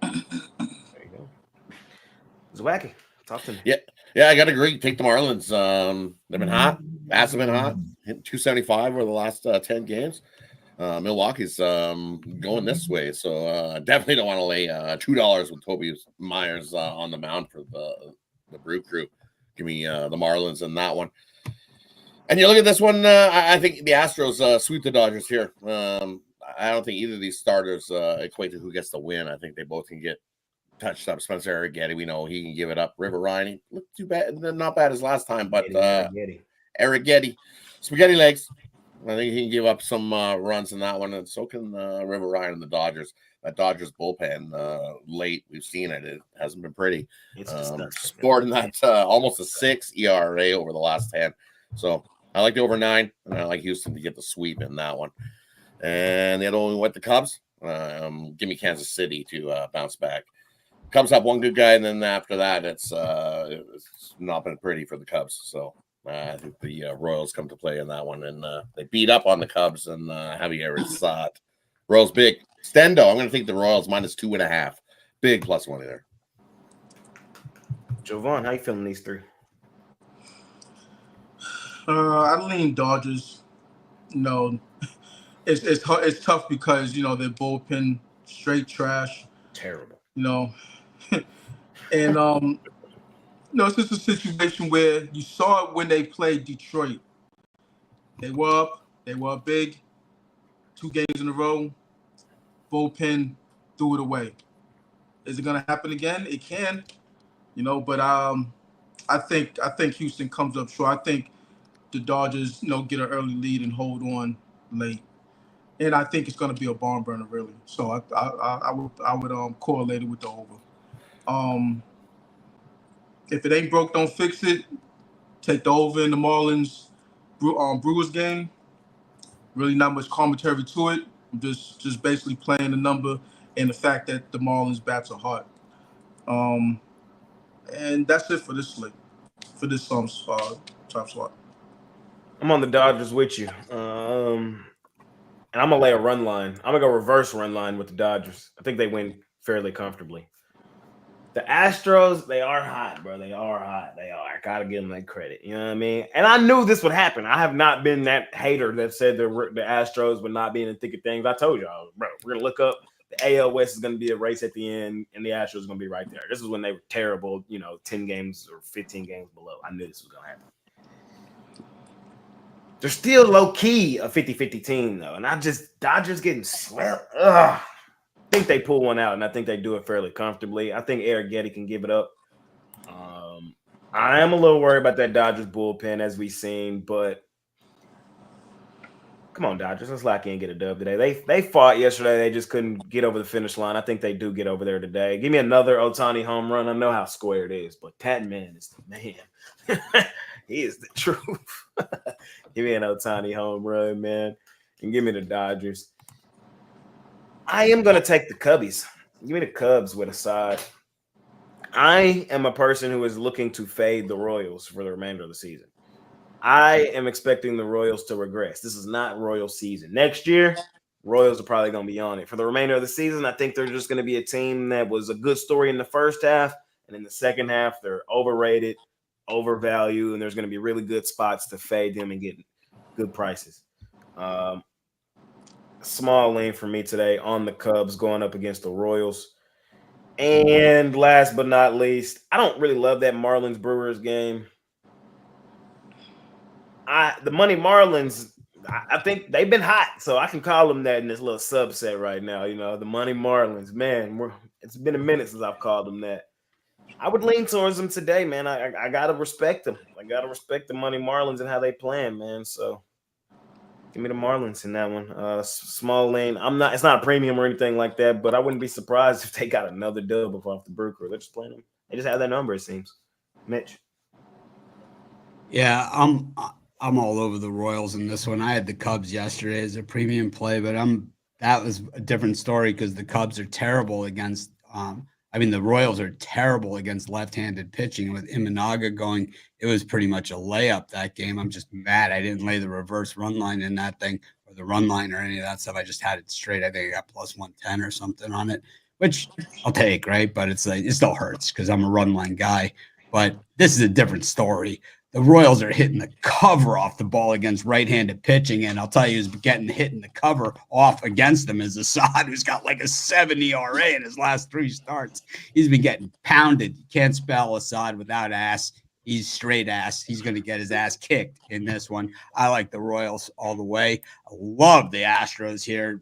There you go. Zwacky, talk to me. Yeah, I got to agree. Take the Marlins. They've been hot. Bats have been hot. Hit 275 over the last 10 games. Milwaukee's going this way, so definitely don't want to lay $2 with Toby Myers on the mound for the Brew Crew. Give me the Marlins in that one. And you look at this one, I think the Astros sweep the Dodgers here. I don't think either of these starters equate to who gets the win. I think they both can get touched up. Spencer Arrighetti, we know he can give it up. River Ryan, he looked too bad, not bad as last time, but Arrighetti, spaghetti legs. I think he can give up some runs in that one, and so can River Ryan and the Dodgers. That Dodgers bullpen late, we've seen it. It hasn't been pretty. It's scored in that almost a 6 ERA over the last 10. So I like the over 9, and I like Houston to get the sweep in that one. And the other one went the Cubs. Give me Kansas City to bounce back. Cubs have one good guy, and then after that, it's not been pretty for the Cubs. So I think the Royals come to play in that one, and they beat up on the Cubs and Javier Assad. Royals big. Stendo, I'm going to take the Royals minus 2.5. Big plus money there. Jovan, how you feeling these three? I lean Dodgers. It's tough because their bullpen straight trash. Terrible. And it's just a situation where you saw it when they played Detroit. They were up big, 2 games in a row. Bullpen threw it away. Is it gonna happen again? It can, but I think Houston comes up short. I think the Dodgers, get an early lead and hold on late. And I think it's gonna be a barn burner, really. So I would correlate it with the over. If it ain't broke, don't fix it. Take the over in the Marlins Brewers game. Really not much commentary to it. I'm just basically playing the number and the fact that the Marlins bats are hot. And that's it for this slate, for this top slot. I'm on the Dodgers with you. And I'm going to lay a run line. I'm going to go reverse run line with the Dodgers. I think they win fairly comfortably. The Astros, they are hot, bro. They are hot. They are. I got to give them that credit. You know what I mean? And I knew this would happen. I have not been that hater that said the Astros would not be in the thick of things. I told y'all, bro, we're going to look up. The AL West is going to be a race at the end, and the Astros are going to be right there. This is when they were terrible, 10 games or 15 games below. I knew this was going to happen. They're still low-key a 50-50 team, though. And Dodgers getting swept. Ugh. think they pull one out, and I think they do it fairly comfortably. I think Eric Getty can give it up. I am a little worried about that Dodgers bullpen, as we've seen, but come on, Dodgers, let's lock in and get a dub today. They fought yesterday. They just couldn't get over the finish line. I think they do get over there today. Give me another Ohtani home run. I know how square it is, but that man is the man. He is the truth. Give me an Ohtani home run, man, and give me the Dodgers. I am going to take the Cubbies. Give me the Cubs with a side. I am a person who is looking to fade the Royals for the remainder of the season. I am expecting the Royals to regress. This is not Royal season. Next year, Royals are probably going to be on it. For the remainder of the season, I think they're just going to be a team that was a good story in the first half, and in the second half, they're overrated, overvalued, and there's going to be really good spots to fade them and get good prices. Small lean for me today on the Cubs going up against the Royals. And last but not least, I don't really love that Marlins-Brewers game. The Money Marlins, I think they've been hot, so I can call them that in this little subset right now. You know, the Money Marlins, man. It's been a minute since I've called them that. I would lean towards them today, man. I gotta respect them. I gotta respect the Money Marlins and how they playing, man. So give me the Marlins in that one. Small lane. It's not a premium or anything like that, but I wouldn't be surprised if they got another dub off the Brew Crew. They're just playing them. They just have that number, it seems. Mitch. Yeah, I'm all over the Royals in this one. I had the Cubs yesterday as a premium play, but that was a different story because the Cubs are terrible against the Royals are terrible against left-handed pitching. With Imanaga going, it was pretty much a layup that game. I'm just mad I didn't lay the reverse run line in that thing or the run line or any of that stuff. I just had it straight. I think I got plus 110 or something on it, which I'll take, right? But it's like it still hurts because I'm a run line guy. But this is a different story. The Royals are hitting the cover off the ball against right-handed pitching, and I'll tell you who's hitting the cover off against them is Assad, who's got like a 7 ERA in his last 3 starts. He's been getting pounded. You can't spell Assad without ass. He's straight ass. He's going to get his ass kicked in this one. I like the Royals all the way. I love the Astros here.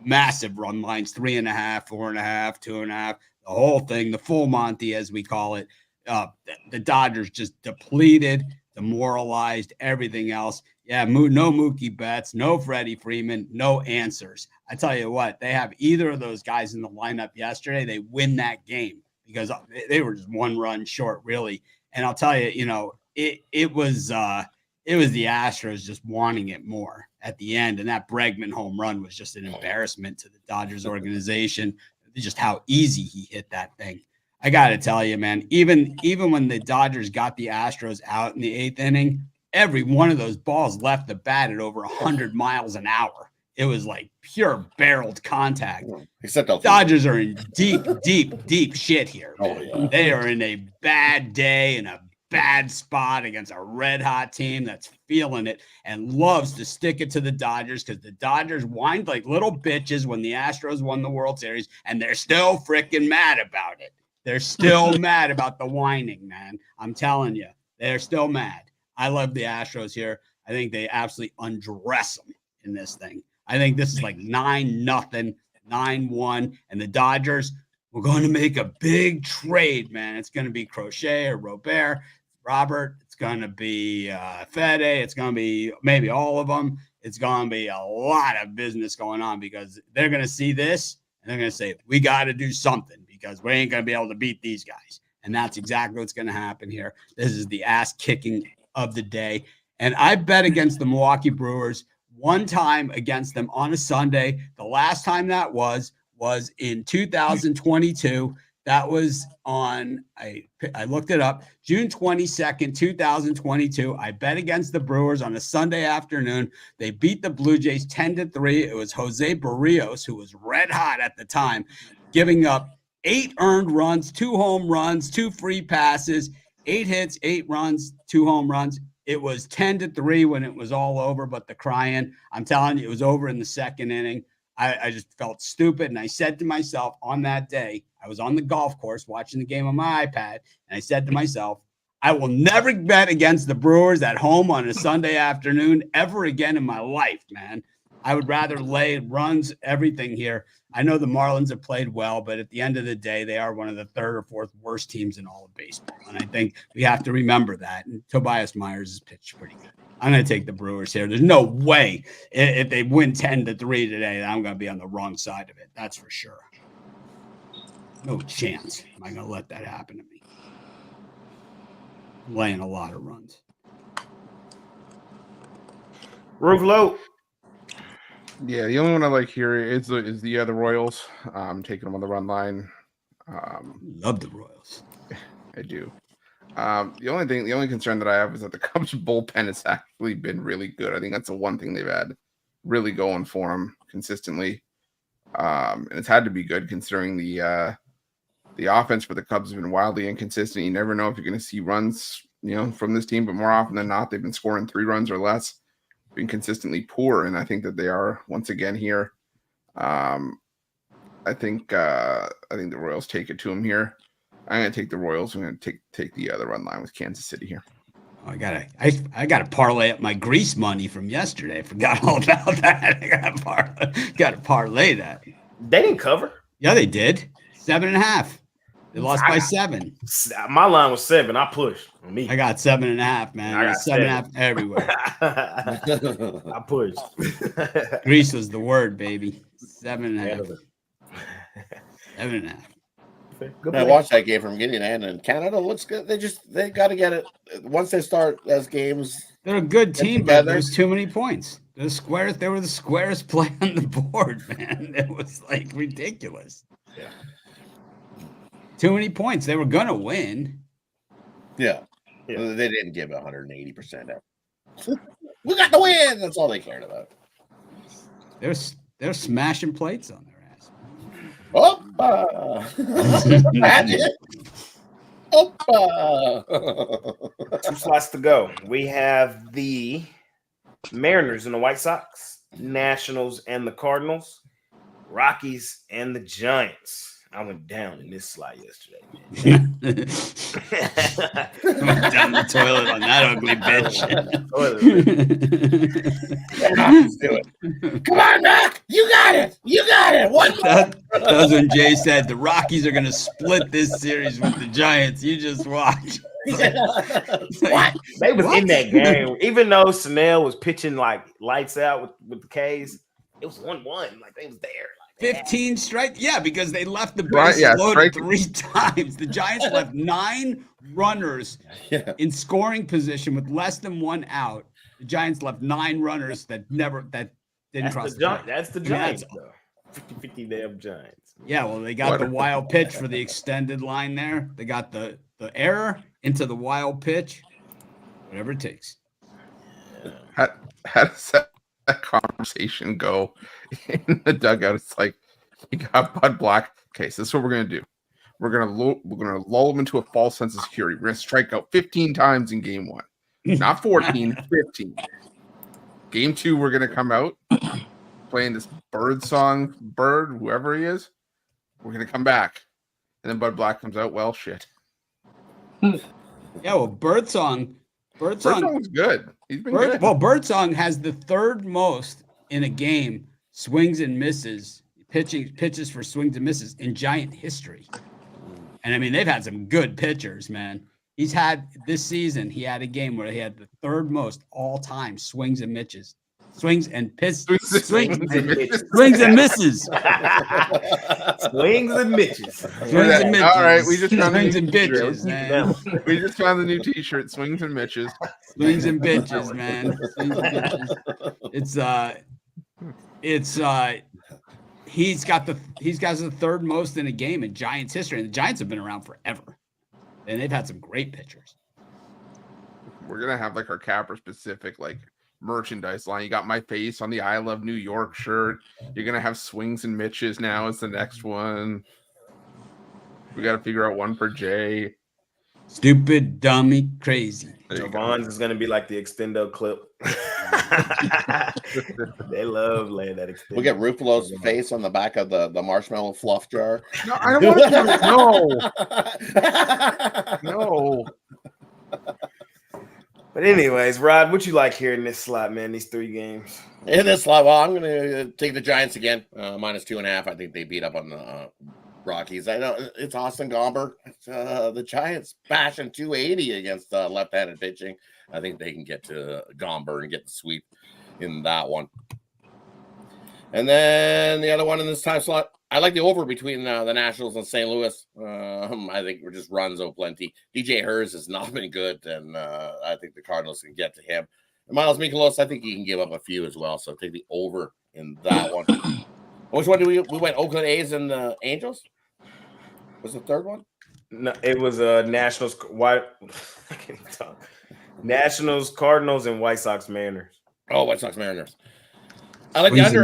Massive run lines, 3.5, 4.5, 2.5, the whole thing, the full Monty, as we call it. The Dodgers just depleted, demoralized, everything else. Yeah, no Mookie Betts, no Freddie Freeman, no answers. I tell you what, they have either of those guys in the lineup yesterday, they win that game because they were just 1 run short, really. And I'll tell you, it was the Astros just wanting it more at the end, and that Bregman home run was just an embarrassment to the Dodgers organization. Just how easy he hit that thing. I got to tell you, man, even when the Dodgers got the Astros out in the 8th inning, every one of those balls left the bat at over 100 miles an hour. It was like pure barreled contact. Except the Dodgers are in deep shit here. Oh, yeah. They are in a bad day and a bad spot against a red-hot team that's feeling it and loves to stick it to the Dodgers because the Dodgers whined like little bitches when the Astros won the World Series, and they're still freaking mad about it. They're still mad about the whining, man. I'm telling you, they're still mad. I love the Astros here. I think they absolutely undress them in this thing. I think this is like 9-0, 9-1, and the Dodgers, we're going to make a big trade, man. It's going to be Crochet or Robert. It's going to be Fede. It's going to be maybe all of them. It's going to be a lot of business going on because they're going to see this and they're going to say, we got to do something because we ain't going to be able to beat these guys. And that's exactly what's going to happen here. This is the ass kicking of the day. And I bet against the Milwaukee Brewers one time against them on a Sunday. The last time that was in 2022. That was on, I looked it up, June 22nd, 2022. I bet against the Brewers on a Sunday afternoon. They beat the Blue Jays 10-3. It was Jose Barrios, who was red hot at the time, giving up 8 earned runs, 2 home runs, 2 free passes, 8 hits, 8 runs, 2 home runs. It was 10-3 when it was all over, but the crying, I'm telling you, it was over in the 2nd inning. I just felt stupid, and I said to myself on that day, I was on the golf course watching the game on my iPad, and I said to myself, I will never bet against the Brewers at home on a Sunday afternoon ever again in my life, man. I would rather lay runs, everything here. I know the Marlins have played well, but at the end of the day, they are one of the third or fourth worst teams in all of baseball. And I think we have to remember that. And Tobias Myers has pitched pretty good. I'm going to take the Brewers here. There's no way if they win 10-3 today, that I'm going to be on the wrong side of it. That's for sure. No chance am I going to let that happen to me. I'm laying a lot of runs. Roof low. Yeah, the only one I like here is the Royals. I'm taking them on the run line. Love the Royals. I do. The only concern that I have is that the Cubs bullpen has actually been really good. I think that's the one thing they've had really going for them consistently. And it's had to be good considering the offense for the Cubs has been wildly inconsistent. You never know if you're going to see runs, from this team, but more often than not, they've been scoring 3 runs or less, been consistently poor. And I think that they are once again here. I think the Royals take it to them here. I'm going to take the Royals. I'm going to take the other run line with Kansas City here. Oh, I gotta parlay up my grease money from yesterday. I forgot all about that. I gotta parlay that. They didn't cover. Yeah, they did. 7.5. They lost by 7. My line was 7. I pushed on me. I got 7.5, man. I got 7.5 everywhere. I pushed. Grease was the word, baby. 7.5. 7.5. I watched that game from beginning to end, and Canada looks good. They got to get it once they start as games. They're a good team, but there's too many points. They were the squarest play on the board, man. It was like ridiculous. Yeah. Too many points. They were gonna win. Yeah. They didn't give 180% effort. We got the win. That's all they cared about. They're smashing plates on their ass. Opa! Magic! Opa! 2 slots to go. We have the Mariners and the White Sox, Nationals and the Cardinals, Rockies and the Giants. I went down in this slide yesterday, man. Went down the toilet on that ugly bitch. Let's do it. Come on, Mac. You got it. You got it. One more. That was when Jay said the Rockies are going to split this series with the Giants. You just watch. What? They was in that game. Even though Snell was pitching like lights out with the K's, it was 1-1. Like they was there. 15 strike. Yeah, because they left the base loaded 3 times. The Giants left 9 runners in scoring position with less than 1 out. The Giants left 9 runners that didn't cross the plate. That's the Giants, though. 50-50 damn Giants. Yeah, well, they got the wild pitch for the extended line there. They got the error into the wild pitch. Whatever it takes. How does that conversation go in the dugout? It's like you got Bud Black. Okay, so this is what we're gonna do. We're gonna lull him into a false sense of security. We're gonna strike out 15 times in game 1, not 14, 15. Game 2, we're gonna come out playing this bird song, whoever he is. We're gonna come back, and then Bud Black comes out. Well, shit. Yeah, well, Birdsong was good. He's been good. Well, Birdsong has the 3rd most in a game swings and misses, pitches for swings and misses in Giant history. And I mean, they've had some good pitchers, man. He's had this season. He had a game where he had the 3rd most all time swings and misses. Swings and misses. Swings and misses. Swings and misses. All right, we just found swings and bitches, man. We just found the new T-shirt. Swings and Mitches. Swings and bitches, man. Swings and bitches. It's he's got the 3rd most in a game in Giants history, and the Giants have been around forever, and they've had some great pitchers. We're gonna have like our Capper specific merchandise line. You got my face on the I Love New York shirt. You're gonna have Swings and Mitches now as the next one. We got to figure out one for Jay. Stupid, dummy, crazy. Javon's is gonna be like the extendo clip. They love laying that extendo. We get Ruffalo's face on the back of the marshmallow fluff jar. No, I don't want that. No. But anyways, Rod, what you like here in this slot, man? These 3 games. In this slot, well, I'm going to take the Giants again, -2.5. I think they beat up on the Rockies. I know it's Austin Gomber. The Giants bashing 280 against left-handed pitching. I think they can get to Gomber and get the sweep in that one. And then the other one in this time slot, I like the over between the Nationals and St. Louis. I think we're just runs plenty. DJ Hers has not been good, and I think the Cardinals can get to him. And Miles Mikolas, I think he can give up a few as well. So take the over in that one. Which one do we went? Oakland A's and the Angels? Was the third one? No, it was Nationals. I can't even talk. Nationals, Cardinals, and White Sox Mariners. Oh, White Sox Mariners. I like the under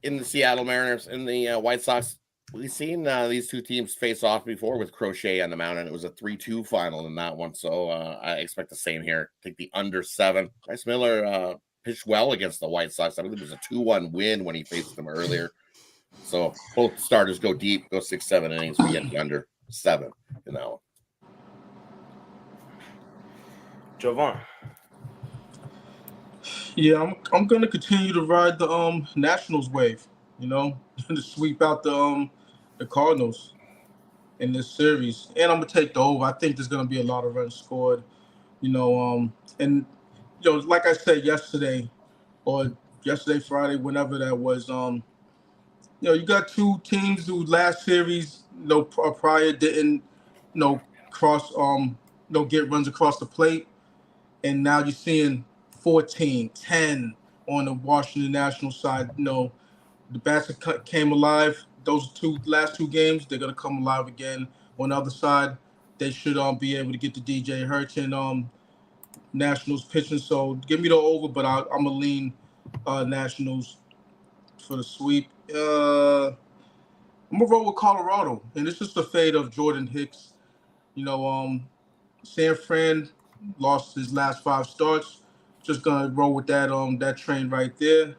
in the Seattle Mariners and the White Sox. We've seen these 2 teams face off before with Crochet on the mound, and it was a 3-2 final in that one. So I expect the same here. Take the under 7. Bryce Miller pitched well against the White Sox. I believe it was a 2-1 win when he faced them earlier. So both starters go deep, go 6-7 innings. We get the under 7 in that one. Jovan. Yeah, I'm gonna continue to ride the Nationals wave, to sweep out the Cardinals in this series. And I'm gonna take the over. I think there's gonna be a lot of runs scored, and like I said yesterday Friday, whenever that was, you got 2 teams who last series, prior didn't, cross, get runs across the plate, and now you're seeing 14-10 on the Washington Nationals side. The bats came alive. Those last two games, they're gonna come alive again. On the other side, they should be able to get the DJ Hurts and Nationals pitching. So give me the over, but I'm gonna lean Nationals for the sweep. I'm gonna roll with Colorado, and it's just a fade of Jordan Hicks. San Fran lost his last 5 starts. Just gonna roll with that train right there,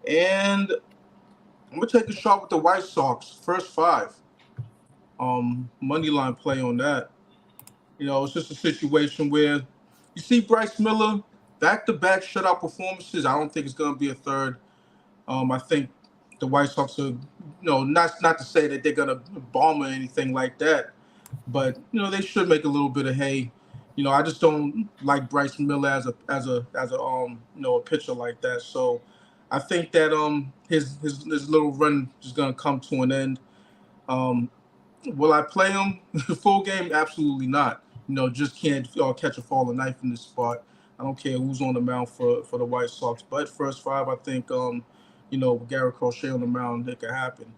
and I'm gonna take a shot with the White Sox first 5. Money line play on that. It's just a situation where you see Bryce Miller back-to-back shutout performances. I don't think it's gonna be a third. I think the White Sox are, not to say that they're gonna bomb or anything like that, but they should make a little bit of hay. I just don't like Bryce Miller as a pitcher like that. So I think that his little run is gonna come to an end. Will I play him full game? Absolutely not. Just can't catch a falling knife in this spot. I don't care who's on the mound for the White Sox. But first 5, I think with Garrett Crochet on the mound, it could happen.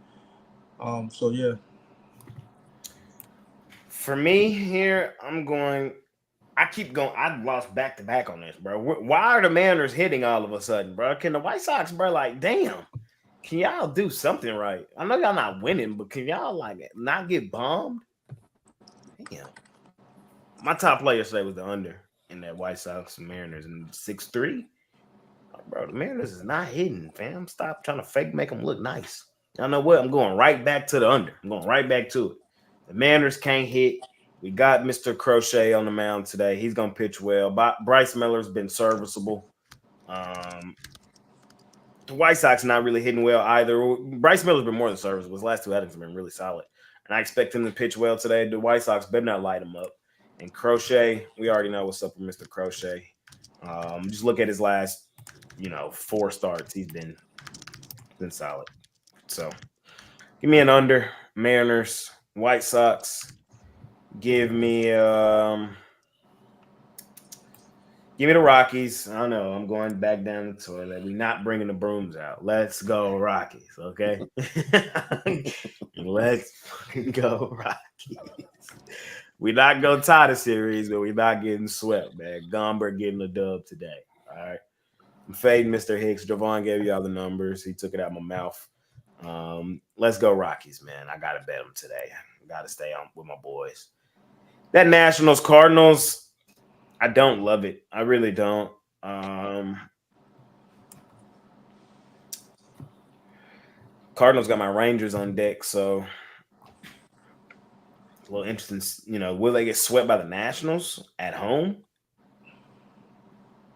So yeah. For me here, I keep going. I've lost back-to-back on this, bro. Why are the Mariners hitting all of a sudden, bro? Can the White Sox, bro, damn, can y'all do something right? I know y'all not winning, but can y'all, not get bombed? Damn. My top player today was the under in that White Sox and Mariners in 6-3. Bro, the Mariners is not hitting, fam. Stop trying to fake make them look nice. Y'all know what? I'm going right back to the under. I'm going right back to it. The Mariners can't hit. We got Mr. Crochet on the mound today. He's going to pitch well. Bryce Miller's been serviceable. The White Sox not really hitting well either. Bryce Miller's been more than serviceable. His last 2 outings have been really solid. And I expect him to pitch well today. The White Sox better not light him up. And Crochet, we already know what's up with Mr. Crochet. Just look at his last, 4 starts. He's been solid. So give me an under. Mariners, White Sox. Give me the Rockies. I don't know. I'm going back down the toilet. We're not bringing the brooms out. Let's go Rockies, okay? Let's fucking go Rockies. We're not going to tie the series, but we're not getting swept, man. Gomber getting the dub today, all right? I'm fading Mr. Hicks. Javon gave you all the numbers. He took it out of my mouth. Let's go Rockies, man. I got to bet them today. I got to stay on with my boys. That Nationals Cardinals, I don't love it. I really don't. Cardinals got my Rangers on deck, so a little interesting. Will they get swept by the Nationals at home?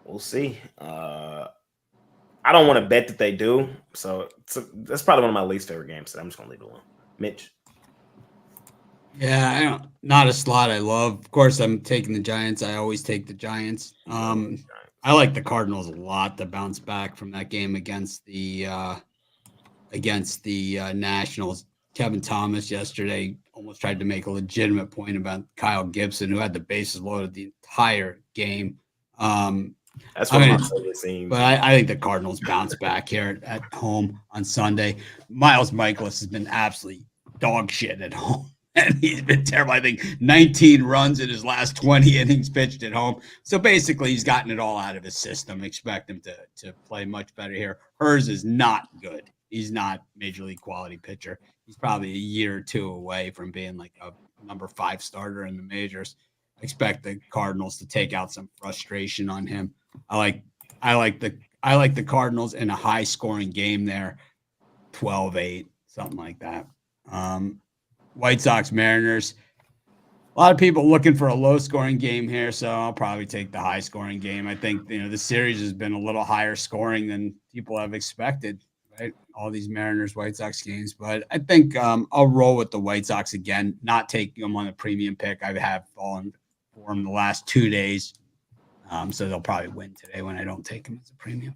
We'll see. I don't want to bet that they do. So that's probably one of my least favorite games. So I'm just going to leave it alone. Mitch. Yeah, not a slot I love. Of course, I'm taking the Giants. I always take the Giants. I like the Cardinals a lot to bounce back from that game against the Nationals. Kevin Thomas yesterday almost tried to make a legitimate point about Kyle Gibson, who had the bases loaded the entire game. That's what my favorite scene. But I think the Cardinals bounce back here at home on Sunday. Miles Michaelis has been absolutely dog shit at home. And he's been terrible. I think 19 runs in his last 20 innings pitched at home. So basically, he's gotten it all out of his system. Expect him to play much better here. Hers is not good. He's not major league quality pitcher. He's probably a year or two away from being like a number 5 starter in the majors. Expect the Cardinals to take out some frustration on him. I like the Cardinals in a high scoring game there, 12-8, something like that. White Sox-Mariners. A lot of people looking for a low-scoring game here, so I'll probably take the high-scoring game. I think the series has been a little higher scoring than people have expected, right? All these Mariners-White Sox games, but I think I'll roll with the White Sox again. Not taking them on a premium pick. I have fallen for them the last 2 days, so they'll probably win today when I don't take them as a premium.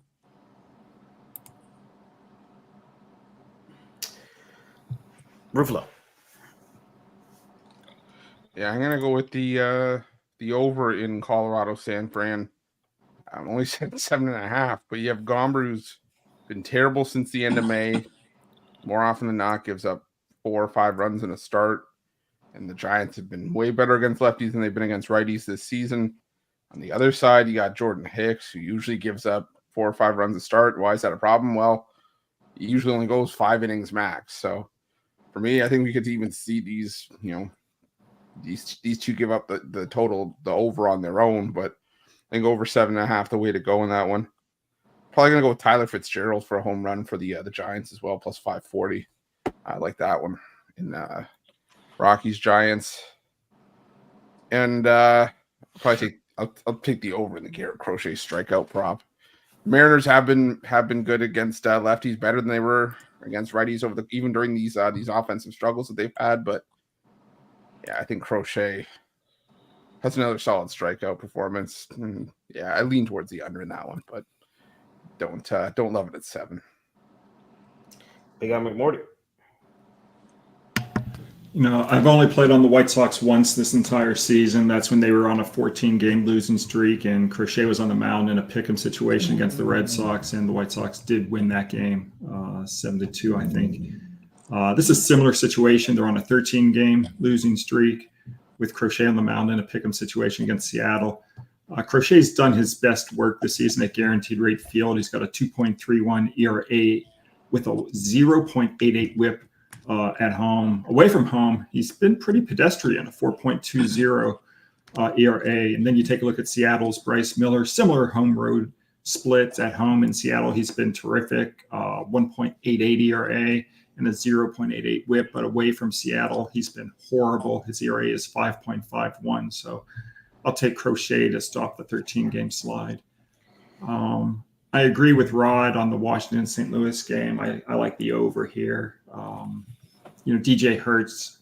Ruffalo. Yeah, I'm gonna go with the over in Colorado San Fran. I'm only said 7.5, but you have Gomber, who's been terrible since the end of May. More often than not, gives up 4 or 5 runs in a start. And the Giants have been way better against lefties than they've been against righties this season. On the other side, you got Jordan Hicks, who usually gives up 4 or 5 runs a start. Why is that a problem? Well, he usually only goes 5 innings max. So for me, I think we could even see these two give up the total, the over on their own, but I think over 7.5 the way to go in that one. Probably gonna go with Tyler Fitzgerald for a home run for the Giants as well, plus 540. I like that one in Rockies-Giants, and I'll take the over in the Garrett Crochet strikeout prop. Mariners have been good against lefties, better than they were against righties even during these offensive struggles that they've had, but. Yeah, I think Crochet has another solid strikeout performance. And yeah, I lean towards the under in that one, but don't love it at 7. Big Guy McMorty. I've only played on the White Sox once this entire season. That's when they were on a 14-game losing streak, and Crochet was on the mound in a pick'em situation against the Red Sox, and the White Sox did win that game, 7-2, I think. This is a similar situation. They're on a 13-game losing streak with Crochet on the mound in a pick'em situation against Seattle. Crochet's done his best work this season at Guaranteed Rate Field. He's got a 2.31 ERA with a 0.88 WHIP at home. Away from home, he's been pretty pedestrian, a 4.20 ERA. And then you take a look at Seattle's Bryce Miller, similar home road splits at home in Seattle. He's been terrific, 1.88 ERA. And a 0.88 WHIP, but away from Seattle, he's been horrible. His ERA is 5.51. So I'll take Crochet to stop the 13-game slide. I agree with Rod on the Washington-St. Louis game. I like the over here. DJ Hertz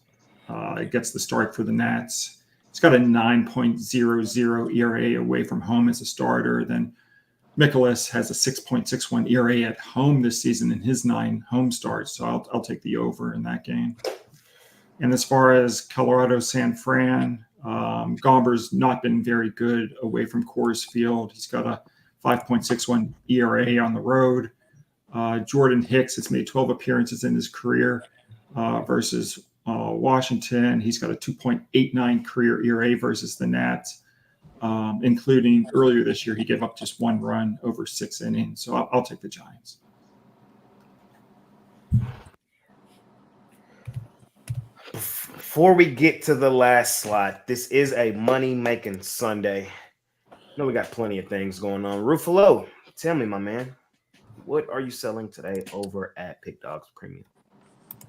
gets the start for the Nats. He's got a 9.00 ERA away from home as a starter. Then Michaelis has a 6.61 ERA at home this season in his 9 home starts, so I'll take the over in that game. And as far as Colorado San Fran, Gomber's not been very good away from Coors Field. He's got a 5.61 ERA on the road. Jordan Hicks has made 12 appearances in his career versus Washington. He's got a 2.89 career ERA versus the Nats. Including earlier this year, he gave up just 1 run over 6 innings. So I'll take the Giants. Before we get to the last slot, this is a money-making Sunday. We got plenty of things going on. Ruffalo, tell me, my man, what are you selling today over at Pick Dogs Premium?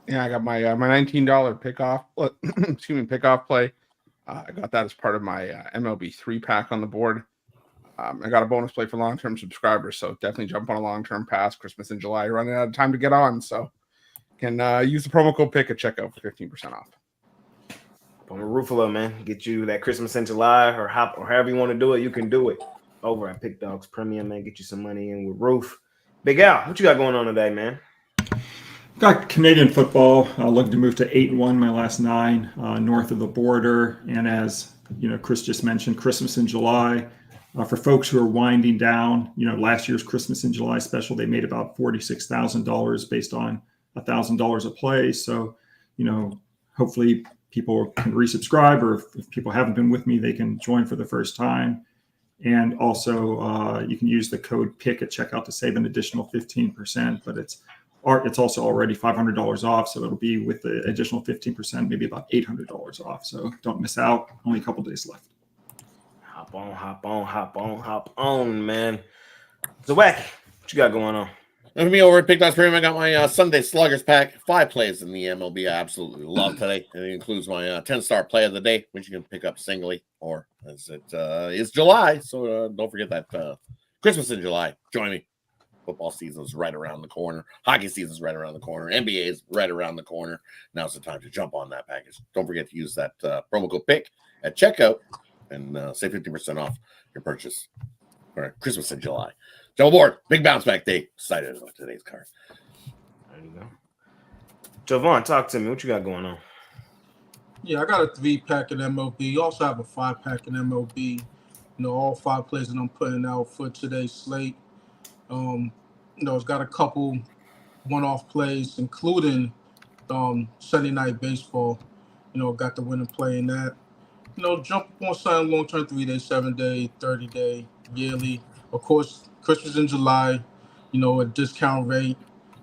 Yeah, I got my my $19 pickoff play. I got that as part of my MLB 3-pack on the board. I got a bonus play for long-term subscribers, so definitely jump on a long-term pass. Christmas in July, running out of time to get on, so can use the promo code PICK at checkout for 15% off. On the Ruffalo, man, get you that Christmas in July or however you want to do it, you can do it over at Pick Dogs Premium, man. Get you some money in with Roof. Big Al, what you got going on today, man? Got Canadian football. Looking to move to 8-1 my last 9 north of the border, and as Chris just mentioned, Christmas in July. For folks who are winding down, last year's Christmas in July special, they made about $46,000 based on $1,000 a play. So, hopefully people can resubscribe, or if people haven't been with me, they can join for the first time. And also, you can use the code PICK at checkout to save an additional 15%. But it's also already $500 off, so it'll be with the additional 15%, maybe about $800 off. So don't miss out. Only a couple days left. Hop on, man. So, Wacky, what you got going on? And for me over at Pick Dogs Premium, I got my Sunday Sluggers pack. 5 plays in the MLB I absolutely love today. And it includes my 10-star play of the day, which you can pick up singly, or as it is July. So don't forget that Christmas in July. Join me. Football season is right around the corner. Hockey season is right around the corner. NBA is right around the corner. Now's the time to jump on that package. Don't forget to use that promo code PICK at checkout and save 50% off your purchase for Christmas in July. Jump aboard. Big bounce back day. Excited about today's card. There you go. Jovan, talk to me. What you got going on? Yeah, I got a 3-pack in MLB. You also have a 5-pack in MLB. All 5 plays that I'm putting out for today's slate. It's got a couple one-off plays, including Sunday Night Baseball. Got the winning play in that. Jump on something long-term, 3-day, 7-day, 30-day, yearly. Of course, Christmas in July, a discount rate.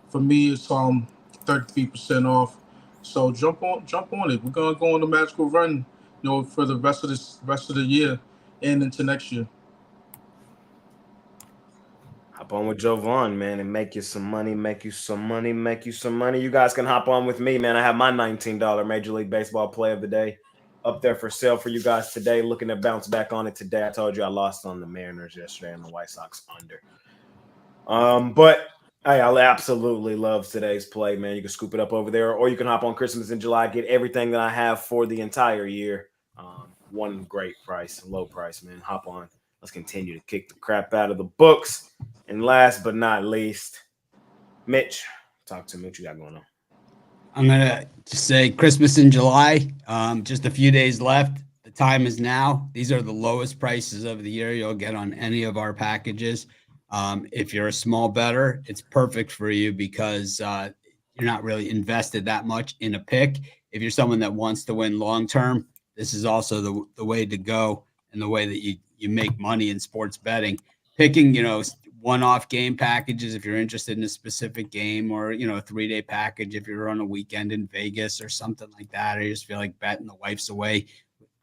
For me, it's 33% off. So jump on it. We're gonna go on a magical run, for the rest of the year and into next year. Hop on with Jovan, man, and make you some money. You guys can hop on with me, man. I have my $19 Major League Baseball play of the day up there for sale for you guys today. Looking to bounce back on it today. I told you I lost on the Mariners yesterday and the White Sox under. But hey, I absolutely love today's play, man. You can scoop it up over there, or you can hop on Christmas in July, get everything that I have for the entire year. One great price, low price, man. Hop on. Let's continue to kick the crap out of the books. And last but not least, Mitch, talk to me. What you got going on? I'm going to just say Christmas in July, just a few days left. The time is now. These are the lowest prices of the year you'll get on any of our packages. If you're a small bettor, it's perfect for you because you're not really invested that much in a pick. If you're someone that wants to win long-term, this is also the way to go and the way that you make money in sports betting. Picking, one-off game packages if you're interested in a specific game, or, a 3-day package if you're on a weekend in Vegas or something like that, or you just feel like betting the wife's away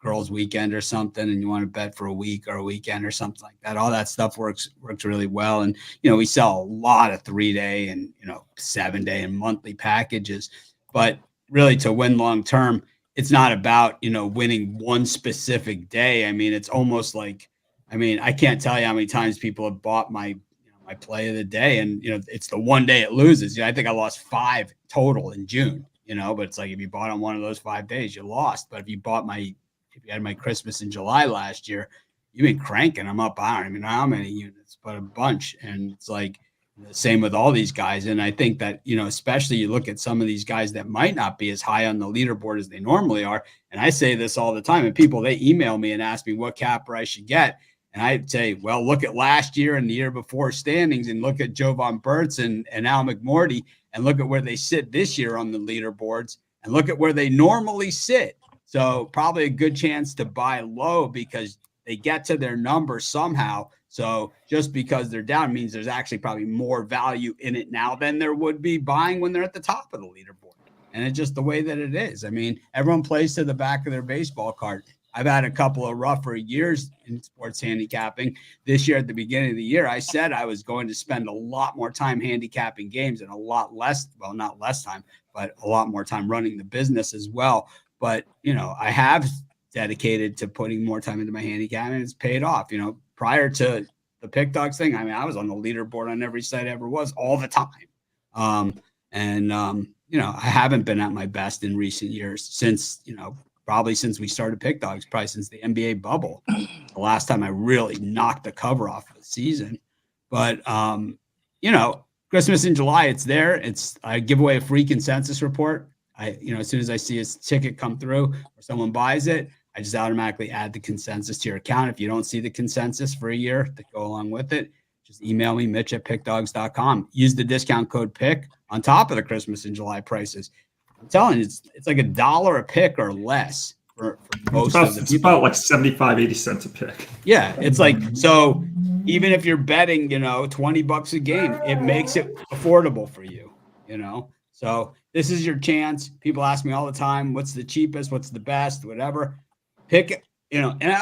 girls weekend or something and you want to bet for a week or a weekend or something like that. All that stuff works really well. And, we sell a lot of 3-day and, 7-day and monthly packages, but really to win long-term, it's not about, winning one specific day. I mean, it's almost like, I can't tell you how many times people have bought my play of the day and, it's the one day it loses. I think I lost 5 total in June, but it's like, if you bought on one of those 5 days, you lost. But if you had my Christmas in July last year, you've been cranking. I'm up, I don't even know how many units, but a bunch. And it's like the same with all these guys. And I think that, especially you look at some of these guys that might not be as high on the leaderboard as they normally are. And I say this all the time, and people, they email me and ask me what capper I should get. And I'd say, well, look at last year and the year before standings, and look at Jovan Burtz and Al McMorty, and look at where they sit this year on the leaderboards, and look at where they normally sit. So probably a good chance to buy low because they get to their number somehow. So just because they're down means there's actually probably more value in it now than there would be buying when they're at the top of the leaderboard. And it's just the way that it is. Everyone plays to the back of their baseball card. I've had a couple of rougher years in sports handicapping. This year, at the beginning of the year, I said I was going to spend a lot more time handicapping games and a lot less, well, not less time, but a lot more time running the business as well. But, I have dedicated to putting more time into my handicapping, and it's paid off. Prior to the Pick Dogs thing, I was on the leaderboard on every site I ever was all the time. I haven't been at my best in recent years since, probably since we started Pick Dogs, probably since the NBA bubble, the last time I really knocked the cover off the season. But, Christmas in July, it's there. I give away a free consensus report. As soon as I see a ticket come through or someone buys it, I just automatically add the consensus to your account. If you don't see the consensus for a year to go along with it, just email me, Mitch@pickdogs.com. Use the discount code PICK on top of the Christmas in July prices. I'm telling you, it's like $1 a pick or less for most of the people. It's about like 75, 80 cents a pick. Yeah, it's like, so even if you're betting, $20 a game, it makes it affordable for you, So this is your chance. People ask me all the time, what's the cheapest, what's the best, whatever. Pick, and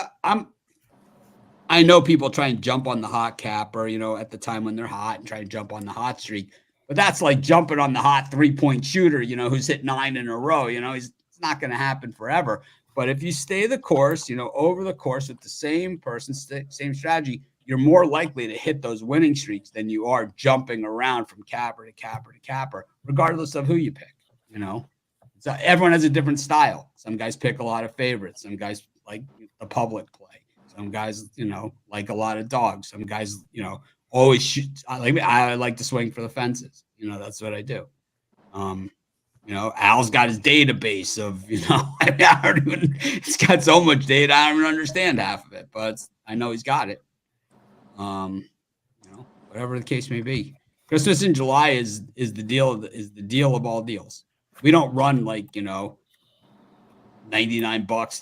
I know people try and jump on the hot capper, at the time when they're hot and try to jump on the hot streak. But that's like jumping on the hot 3-point shooter, who's hit 9 in a row. It's not going to happen forever. But if you stay the course, over the course with the same person, same strategy, you're more likely to hit those winning streaks than you are jumping around from capper to capper to capper, regardless of who you pick, So everyone has a different style. Some guys pick a lot of favorites. Some guys like the public play. Some guys, like a lot of dogs. Some guys, always shoot. I like to swing for the fences. That's what I do. Al's got his database of, he's got so much data. I don't even understand half of it, but I know he's got it. Whatever the case may be. Christmas in July is the deal of all deals. We don't run like, $99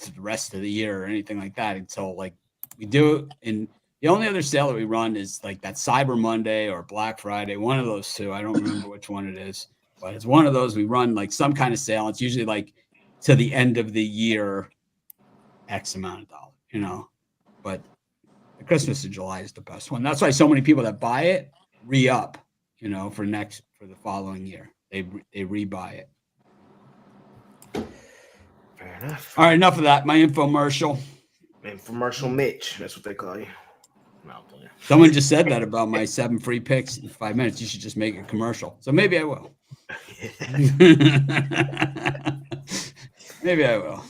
to the rest of the year or anything like that until like we do. And the only other sale that we run is like that Cyber Monday or Black Friday, one of those two. I don't remember which one it is, but it's one of those. We run like some kind of sale. It's usually like to the end of the year, X amount of dollars, but the Christmas in July is the best one. That's why so many people that buy it re-up, for the following year. They rebuy it. Fair enough. All right, enough of that. My infomercial. Infomercial Mitch. That's what they call you. No, I'm playing. Someone just said that about my 7 free picks in 5 minutes. You should just make a commercial. So maybe I will. Maybe I will.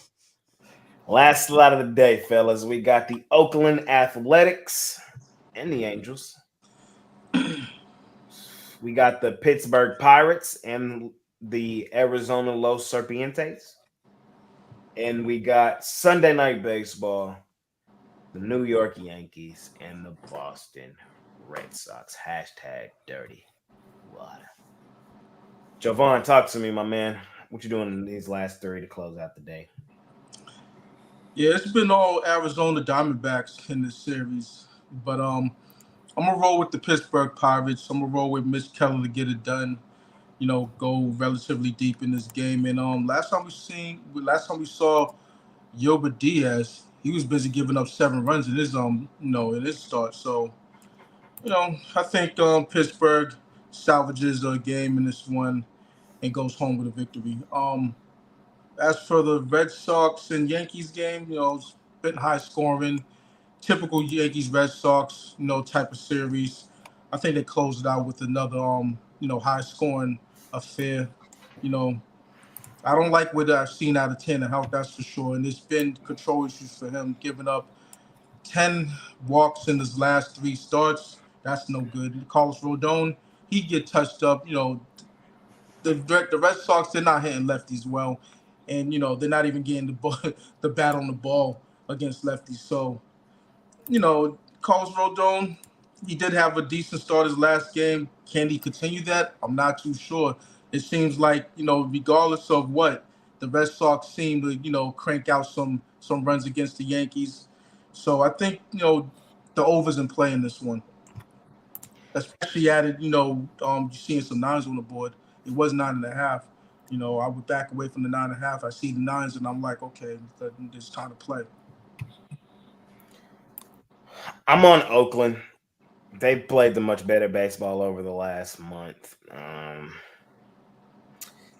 Last slot of the day, fellas. We got the Oakland Athletics and the Angels. We got the Pittsburgh Pirates and the Arizona Los Serpientes. And we got Sunday Night Baseball, the New York Yankees and the Boston Red Sox. #dirty water. Jovan, talk to me, my man. What you doing in these last 3 to close out the day? Yeah, it's been all Arizona Diamondbacks in this series. But I'm going to roll with the Pittsburgh Pirates. I'm going to roll with Mitch Keller to get it done, go relatively deep in this game. And last time we saw Yoba Diaz, he was busy giving up 7 runs in his in his start. So, I think Pittsburgh salvages a game in this one and goes home with a victory. As for the Red Sox and Yankees game, it's been high scoring, typical Yankees Red Sox, type of series. I think they closed it out with another high scoring affair. I don't like what I've seen out of 10 and how that's for sure. And there's been control issues for him, giving up 10 walks in his last 3 starts. That's no good. Carlos Rodon, he get touched up. The Red Sox, they're not hitting lefties well. And, they're not even getting the bat on the ball against lefties. So, Carlos Rodon, he did have a decent start his last game. Can he continue that? I'm not too sure. It seems like, regardless of what, the Red Sox seem to, crank out some runs against the Yankees. So I think, the over's in play in this one. Especially added, you're seeing some 9s on the board. It was 9.5. I would back away from the 9.5. I see the 9s and I'm like, okay, it's time to play. I'm on Oakland. They've played the much better baseball over the last month.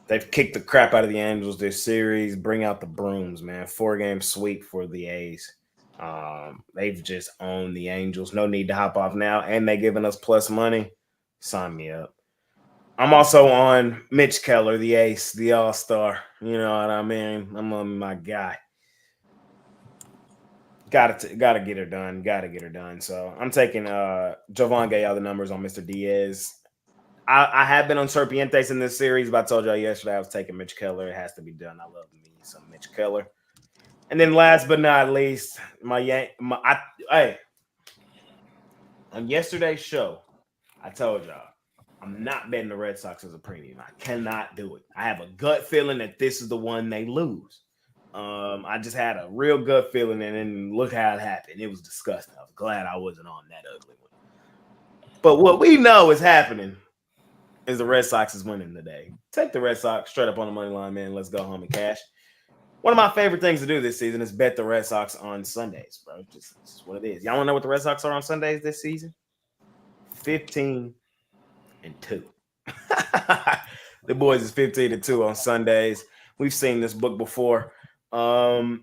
They've kicked the crap out of the Angels this series. Bring out the brooms, man. 4-game sweep for the A's. They've just owned the Angels. No need to hop off now. And they giving us plus money. Sign me up. I'm also on Mitch Keller, the ace, the all-star. You know what I mean? I'm on my guy. Got to get her done. Got to get her done. So I'm taking Jovan gave y'all the numbers on Mr. Diaz. I have been on Serpientes in this series, but I told y'all yesterday I was taking Mitch Keller. It has to be done. I love me some Mitch Keller. And then last but not least, on yesterday's show, I told y'all I'm not betting the Red Sox as a premium. I cannot do it. I have a gut feeling that this is the one they lose. I just had a real gut feeling, and then look how it happened. It was disgusting. I was glad I wasn't on that ugly one. But what we know is happening is the Red Sox is winning today. Take the Red Sox straight up on the money line, man. Let's go home and cash. One of my favorite things to do this season is bet the Red Sox on Sundays, bro. Just what it is. Y'all want to know what the Red Sox are on Sundays this season? 15-2. The boys is 15-2 on Sundays. We've seen this book before. The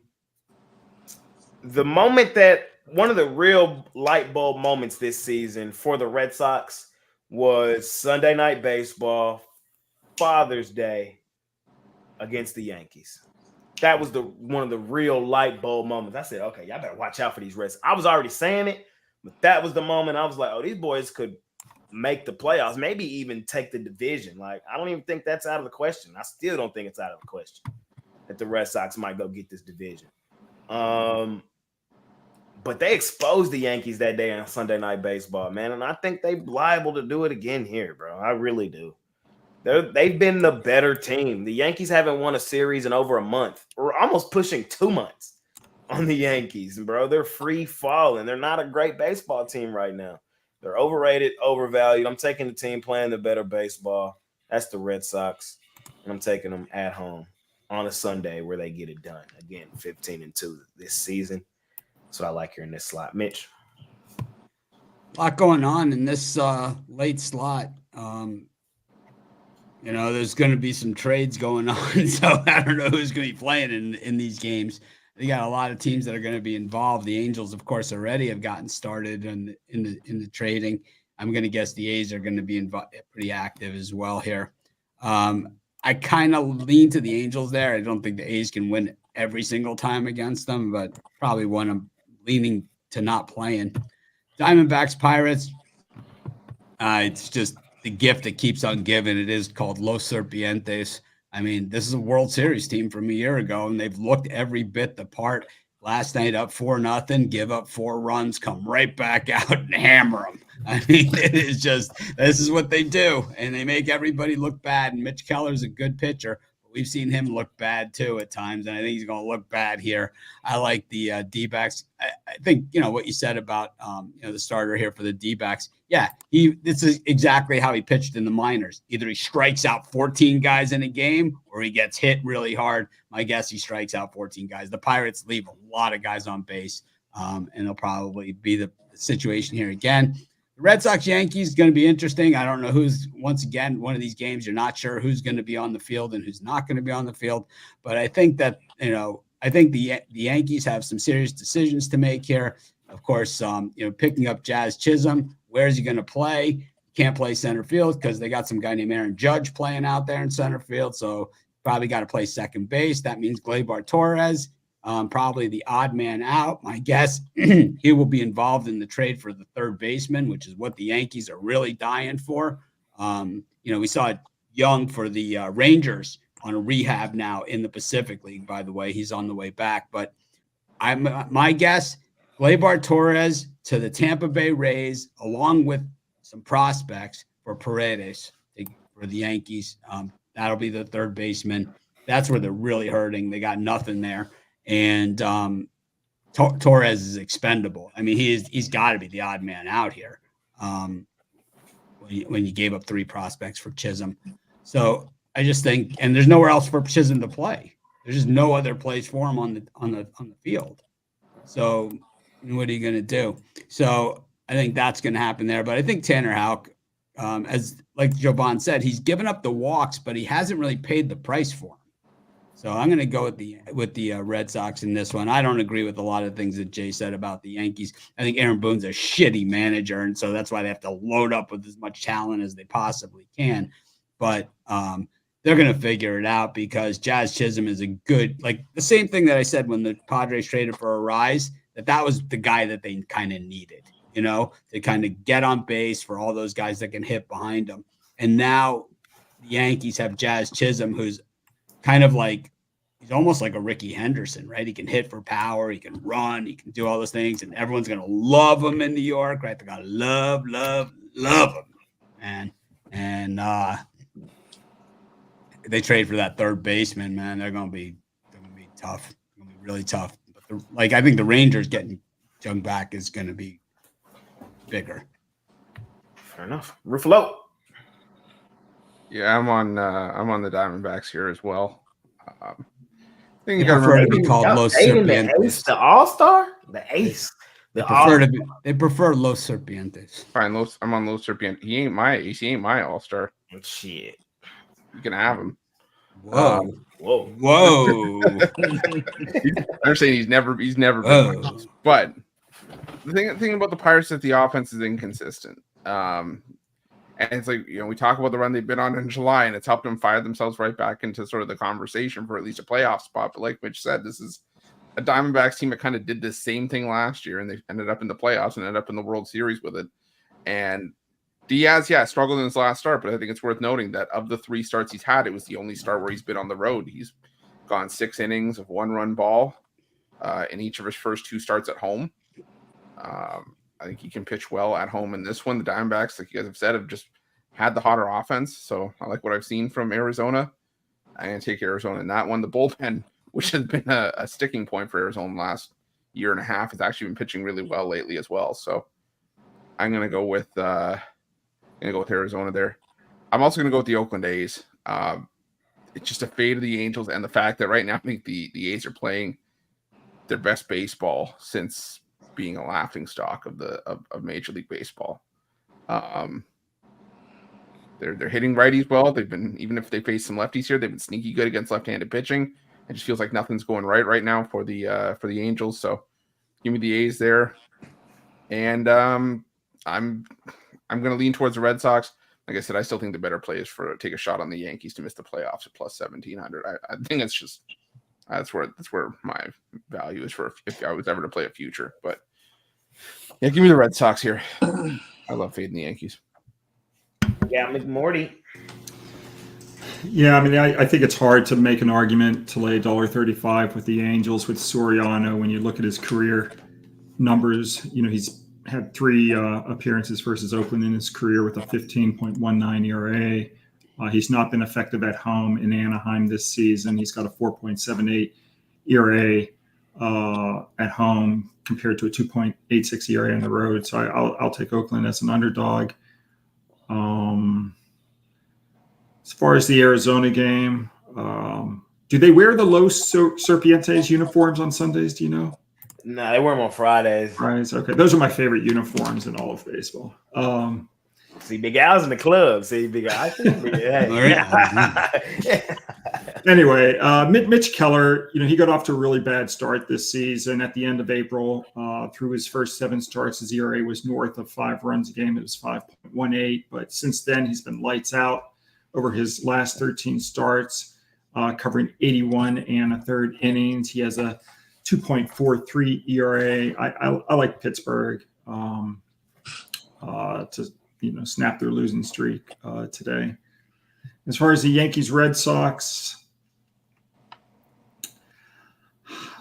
moment that one of the real light bulb moments this season for the Red Sox was Sunday Night Baseball, Father's Day against the Yankees. That was one of the real light bulb moments. I said, okay, y'all better watch out for these Reds. I was already saying it, but that was the moment I was like, oh, these boys could make the playoffs, maybe even take the division. Like, I don't even think that's out of the question. I still don't think it's out of the question that the Red Sox might go get this division. But they exposed the Yankees that day on Sunday Night Baseball, man. And I think they're liable to do it again here, bro. I really do. They've been the better team. The Yankees haven't won a series in over a month. We're almost pushing 2 months on the Yankees, bro. They're free falling. They're not a great baseball team right now. They're overrated, overvalued. I'm taking the team playing the better baseball. That's the Red Sox. And I'm taking them at home on a Sunday where they get it done. Again, 15-2 this season. That's what I like here in this slot. Mitch. A lot going on in this late slot. There's going to be some trades going on, so I don't know who's going to be playing in these games. They got a lot of teams that are going to be involved. The Angels, of course, already have gotten started in the trading. I'm going to guess the A's are going to be pretty active as well here. I kind of lean to the Angels there. I don't think the A's can win every single time against them, but probably one I'm leaning to not playing. Diamondbacks-Pirates. It's just the gift that keeps on giving. It is called Los Serpientes. I mean, this is a World Series team from a year ago, and they've looked every bit the part. Last night up 4-0, give up 4 runs, come right back out and hammer them. I mean, it is just, this is what they do, and they make everybody look bad. And Mitch Keller's a good pitcher, but we've seen him look bad too at times, and I think he's going to look bad here. I like the D-backs. I think, what you said about, the starter here for the D-backs. Yeah, this is exactly how he pitched in the minors. Either he strikes out 14 guys in a game or he gets hit really hard. My guess, he strikes out 14 guys. The Pirates leave a lot of guys on base, and it'll probably be the situation here again. The Red Sox-Yankees is going to be interesting. I don't know once again, one of these games, you're not sure who's going to be on the field and who's not going to be on the field. But I think that, I think the Yankees have some serious decisions to make here. Of course, picking up Jazz Chisholm. Where's he going to play? Can't play center field because they got some guy named Aaron Judge playing out there in center field. So probably got to play second base. That means Gleyber Torres, probably the odd man out. My guess, he will be involved in the trade for the third baseman, which is what the Yankees are really dying for. We saw Young for the Rangers on a rehab now in the Pacific League, by the way. He's on the way back. But my guess, Gleyber Torres to the Tampa Bay Rays, along with some prospects for Paredes for the Yankees. That'll be the third baseman. That's where they're really hurting. They got nothing there. And Torres is expendable. I mean, he's got to be the odd man out here when you gave up 3 prospects for Chisholm. So I just think, and there's nowhere else for Chisholm to play. There's just no other place for him on the field. So what are you going to do? So I think that's going to happen there. But I think Tanner Houck, as like Jovan said, he's given up the walks, but he hasn't really paid the price for them. So I'm going to go with the Red Sox in this one. I don't agree with a lot of things that Jay said about the Yankees. I think Aaron Boone's a shitty manager, and so that's why they have to load up with as much talent as they possibly can. But they're going to figure it out because Jazz Chisholm is a good, like the same thing that I said when the Padres traded for a Rise, that was the guy that they kind of needed, to kind of get on base for all those guys that can hit behind them. And now the Yankees have Jazz Chisholm, who's kind of like, he's almost like a Ricky Henderson, right? He can hit for power, he can run, he can do all those things, and everyone's going to love him in New York, right? They're going to love him, man. And they trade for that third baseman, man. They're going to be tough. They're going to be really tough. But I think the Rangers getting Jung back is going to be bigger. Fair enough. Ruffalo. Yeah, I'm on the Diamondbacks here as well. I think They prefer to be called Los The Ace, Serpientes. the All-Star? The Ace. They prefer Los Serpientes. Fine, I'm on Los Serpientes. He ain't my ace. He ain't my all-star. Shit. You can have him. Whoa. Whoa. I'm saying he's never been Whoa. my ace. But the thing about the Pirates is the offense is inconsistent. And it's like, we talk about the run they've been on in July, and it's helped them fire themselves right back into sort of the conversation for at least a playoff spot. But like Mitch said, this is a Diamondbacks team that kind of did the same thing last year, and they ended up in the playoffs and ended up in the World Series with it. And Diaz, struggled in his last start, but I think it's worth noting that of the 3 starts he's had, it was the only start where he's been on the road. He's gone 6 innings of 1-run ball in each of his first 2 starts at home. I think he can pitch well at home in this one. The Diamondbacks, like you guys have said, have just had the hotter offense. So I like what I've seen from Arizona. I'm going to take Arizona in that one. The bullpen, which has been a sticking point for Arizona last year and a half, has actually been pitching really well lately as well. So I'm going to go with Arizona there. I'm also going to go with the Oakland A's. It's just a fade of the Angels, and the fact that right now I think the A's are playing their best baseball since being a laughingstock of Major League Baseball. They're hitting righties well. They've been, even if they face some lefties here, they've been sneaky good against left-handed pitching. It just feels like nothing's going right now for the Angels. So give me the A's there, and I'm going to lean towards the Red Sox. Like I said, I still think the better play is for take a shot on the Yankees to miss the playoffs at plus 1,700. I think it's just that's where my value is for if I was ever to play a future. But yeah, give me the Red Sox here. I love fading the Yankees. Yeah, McMorty. Yeah, I mean, I think it's hard to make an argument to lay $1.35 with the Angels with Soriano when you look at his career numbers. He's had 3 appearances versus Oakland in his career with a 15.19 ERA. He's not been effective at home in Anaheim this season. He's got a 4.78 ERA at home compared to a 2.86 ERA on the road. So I'll take Oakland as an underdog. As far as the Arizona game, do they wear the Los Serpientes uniforms on Sundays? Do you know? No, they wear them on Fridays. Right. Okay. Those are my favorite uniforms in all of baseball. See, Big Al's in the club. See, Big Al. Anyway, Mitch Keller, he got off to a really bad start this season. At the end of April, through his first 7 starts, his ERA was north of 5 runs a game. It was 5.18. But since then, he's been lights out over his last 13 starts, covering 81 and a third innings. He has a 2.43 ERA. I like Pittsburgh to snap their losing streak today. As far as the Yankees-Red Sox,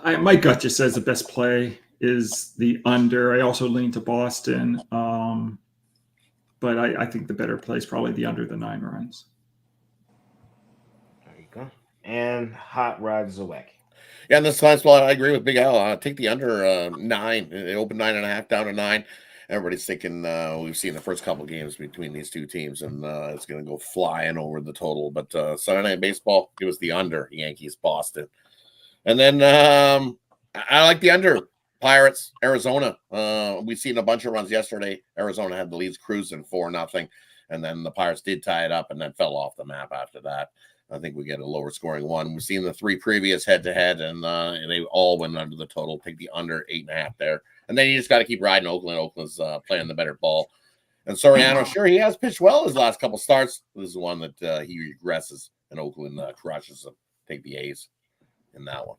my gut just says the best play is the under. I also lean to Boston, but I think the better play is probably the under the 9 runs. There you go. And Hot Rod Zawacki. Yeah, in this time slot, I agree with Big Al. Take the under 9. It opened 9.5 down to 9. Everybody's thinking we've seen the first couple games between these 2 teams, and it's going to go flying over the total. But Sunday Night Baseball, it was the under, Yankees, Boston. And then I like the under Pirates, Arizona. We've seen a bunch of runs yesterday. Arizona had the leads cruising 4-0, and then the Pirates did tie it up and then fell off the map after that. I think we get a lower scoring one. We've seen the 3 previous head-to-head, and they all went under the total. Take the under 8.5 there. And then you just got to keep riding Oakland. Oakland's playing the better ball. And Soriano, sure, he has pitched well his last couple starts. This is one that he regresses, and Oakland crushes him. Take the A's in that one.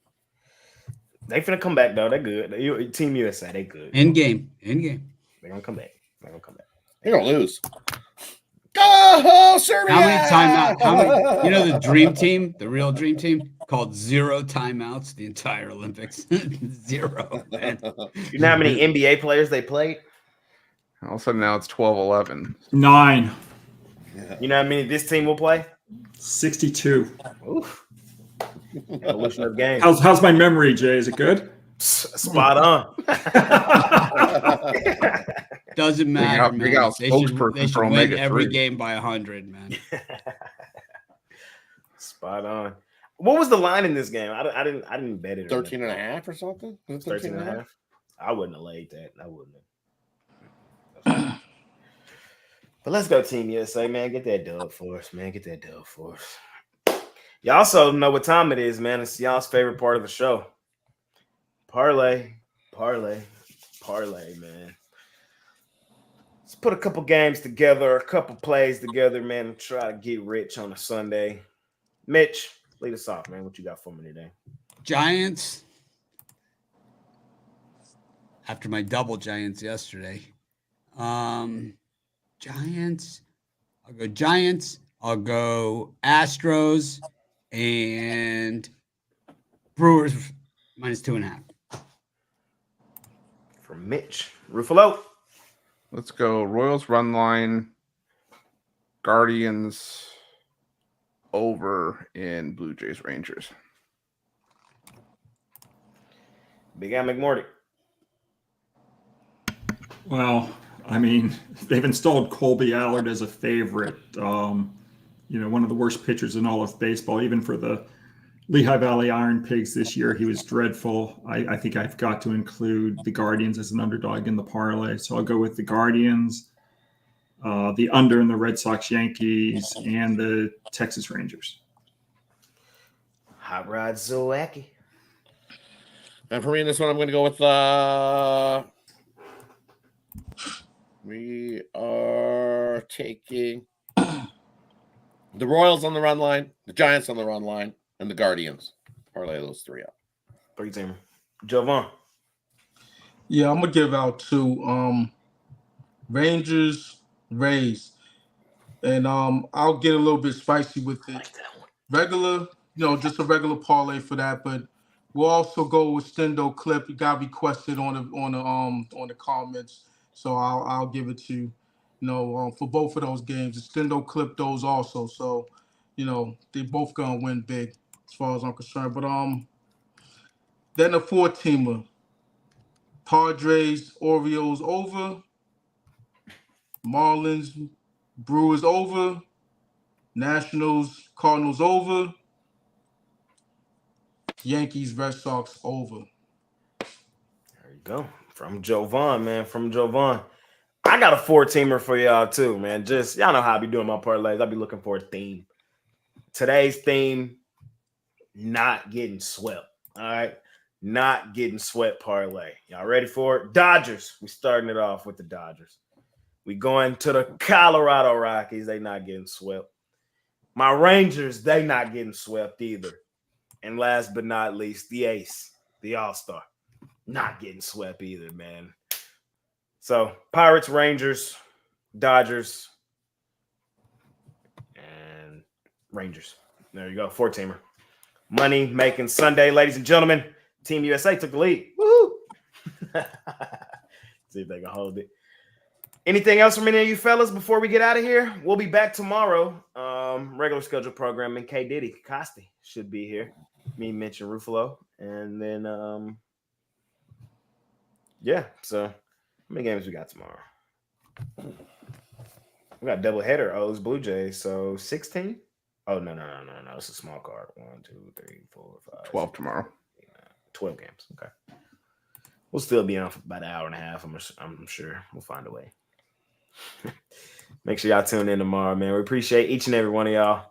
They finna come back, though. They're good. Team USA, they good. In game. They're going to come back. They're going to lose. Go, Serbia! How many timeouts? You know the dream team, the real dream team, called 0 timeouts the entire Olympics. 0, man. You know how many NBA players they played? All of a sudden now it's 12-11. 9. You know how many this team will play? 62. Oof. Evolution of game. How's my memory, Jay? Is it good? Spot on. Doesn't matter, Big man. out They spokesperson should for win Omega every 3. game by 100, man. Spot on. What was the line in this game? I didn't bet it. 13.5 or something? 13.5. I wouldn't have laid that. I wouldn't have. But let's go Team USA, man. Get that dub for us, man. Get that dub for us. You also know what time it is, man. It's y'all's favorite part of the show. Parlay, man. Let's put a couple games together, a couple plays together, man, and try to get rich on a Sunday. Mitch, lead us off, man. What you got for me today? Giants. After my double Giants yesterday. Giants. I'll go Giants. I'll go Astros and Brewers -2.5. From Mitch. Ruffalo. Let's go Royals run line, Guardians over in Blue Jays Rangers. Big Al McMorty. Well, I mean, they've installed Colby Allard as a favorite. One of the worst pitchers in all of baseball, even for the Lehigh Valley Iron Pigs this year. He was dreadful. I think I've got to include the Guardians as an underdog in the parlay. So I'll go with the Guardians, the under in the Red Sox Yankees, and the Texas Rangers. Hot Rod Zowacki. And for me in this one, I'm going to go with we are taking the Royals on the run line, the Giants on the run line, and the Guardians. Parlay those 3 up. 3-teamer. Jovan. Yeah, I'm gonna give out 2. Rangers, Rays, and I'll get a little bit spicy with it. Regular, just a regular parlay for that, but we'll also go with Stendo clip. It got requested on the comments, so I'll give it to you. For both of those games, the Stendo clip those also. So, they both gonna win big as far as I'm concerned. But then the 4-teamer, Padres, Orioles over, Marlins-Brewers over, Nationals, Cardinals over, Yankees, Red Sox over. There you go. From Jovan, man. From Jovan. I got a 4-teamer for y'all too, man. Just y'all know how I be doing my parlays. I be looking for a theme. Today's theme, not getting swept. All right. Not getting swept parlay. Y'all ready for it? Dodgers. We starting it off with the Dodgers. We going to the Colorado Rockies. They not getting swept. My Rangers, they not getting swept either. And last but not least, the ace, the all-star, not getting swept either, man. So Pirates, Rangers, Dodgers, and Rangers. There you go, 4-teamer. Money making Sunday, ladies and gentlemen. Team USA took the lead. Woo! See if they can hold it. Anything else from any of you fellas before we get out of here? We'll be back tomorrow. Regular schedule programming. K. Diddy, Costi should be here. Me, Mitch, and Ruffalo. And then, yeah. So, how many games we got tomorrow? We got double header. O's Blue Jays. So 16. Oh no. It's a small card. 1, 2, 3, 4, 5. 12 tomorrow. 12 games. Okay. We'll still be on for about an hour and a half. I'm sure we'll find a way. Make sure y'all tune in tomorrow, man. We appreciate each and every one of y'all.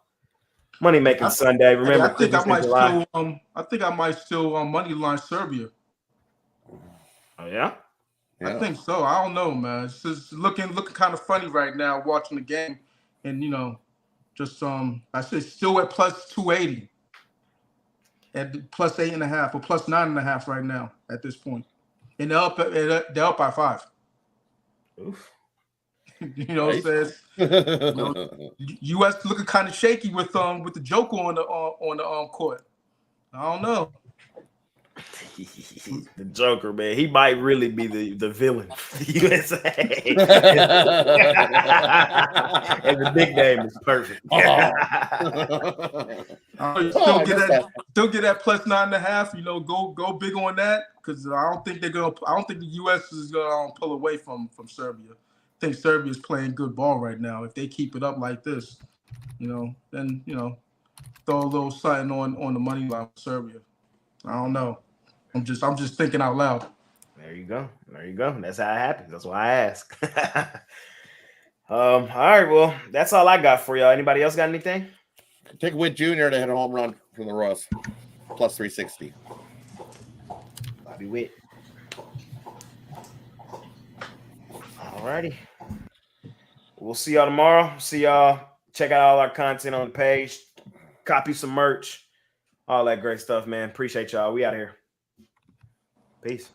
Money making Sunday. Remember, I think I might still money line Serbia. Oh yeah? I think so. I don't know, man. It's just looking kind of funny right now watching the game, and just I said still at plus 280, at plus 8.5 or plus 9.5 right now at this point, and they're up by 5. Oof. It says U.S. looking kind of shaky with the Joker on the court. I don't know. The Joker, man. He might really be the villain for the USA. And the nickname is perfect. Still get that plus 9.5. Go big on that, because I don't think the U.S. is gonna pull away from Serbia. I think Serbia is playing good ball right now. If they keep it up like this, then throw a little something on the money line with Serbia. I don't know. I'm just thinking out loud. There you go. That's how it happens. That's why I ask. All right. Well, that's all I got for y'all. Anybody else got anything? Take Witt Jr. to hit a home run from the Royals. Plus 360. Bobby Witt. All righty. We'll see y'all tomorrow. See y'all. Check out all our content on the page. Copy some merch. All that great stuff, man. Appreciate y'all. We out here. Peace.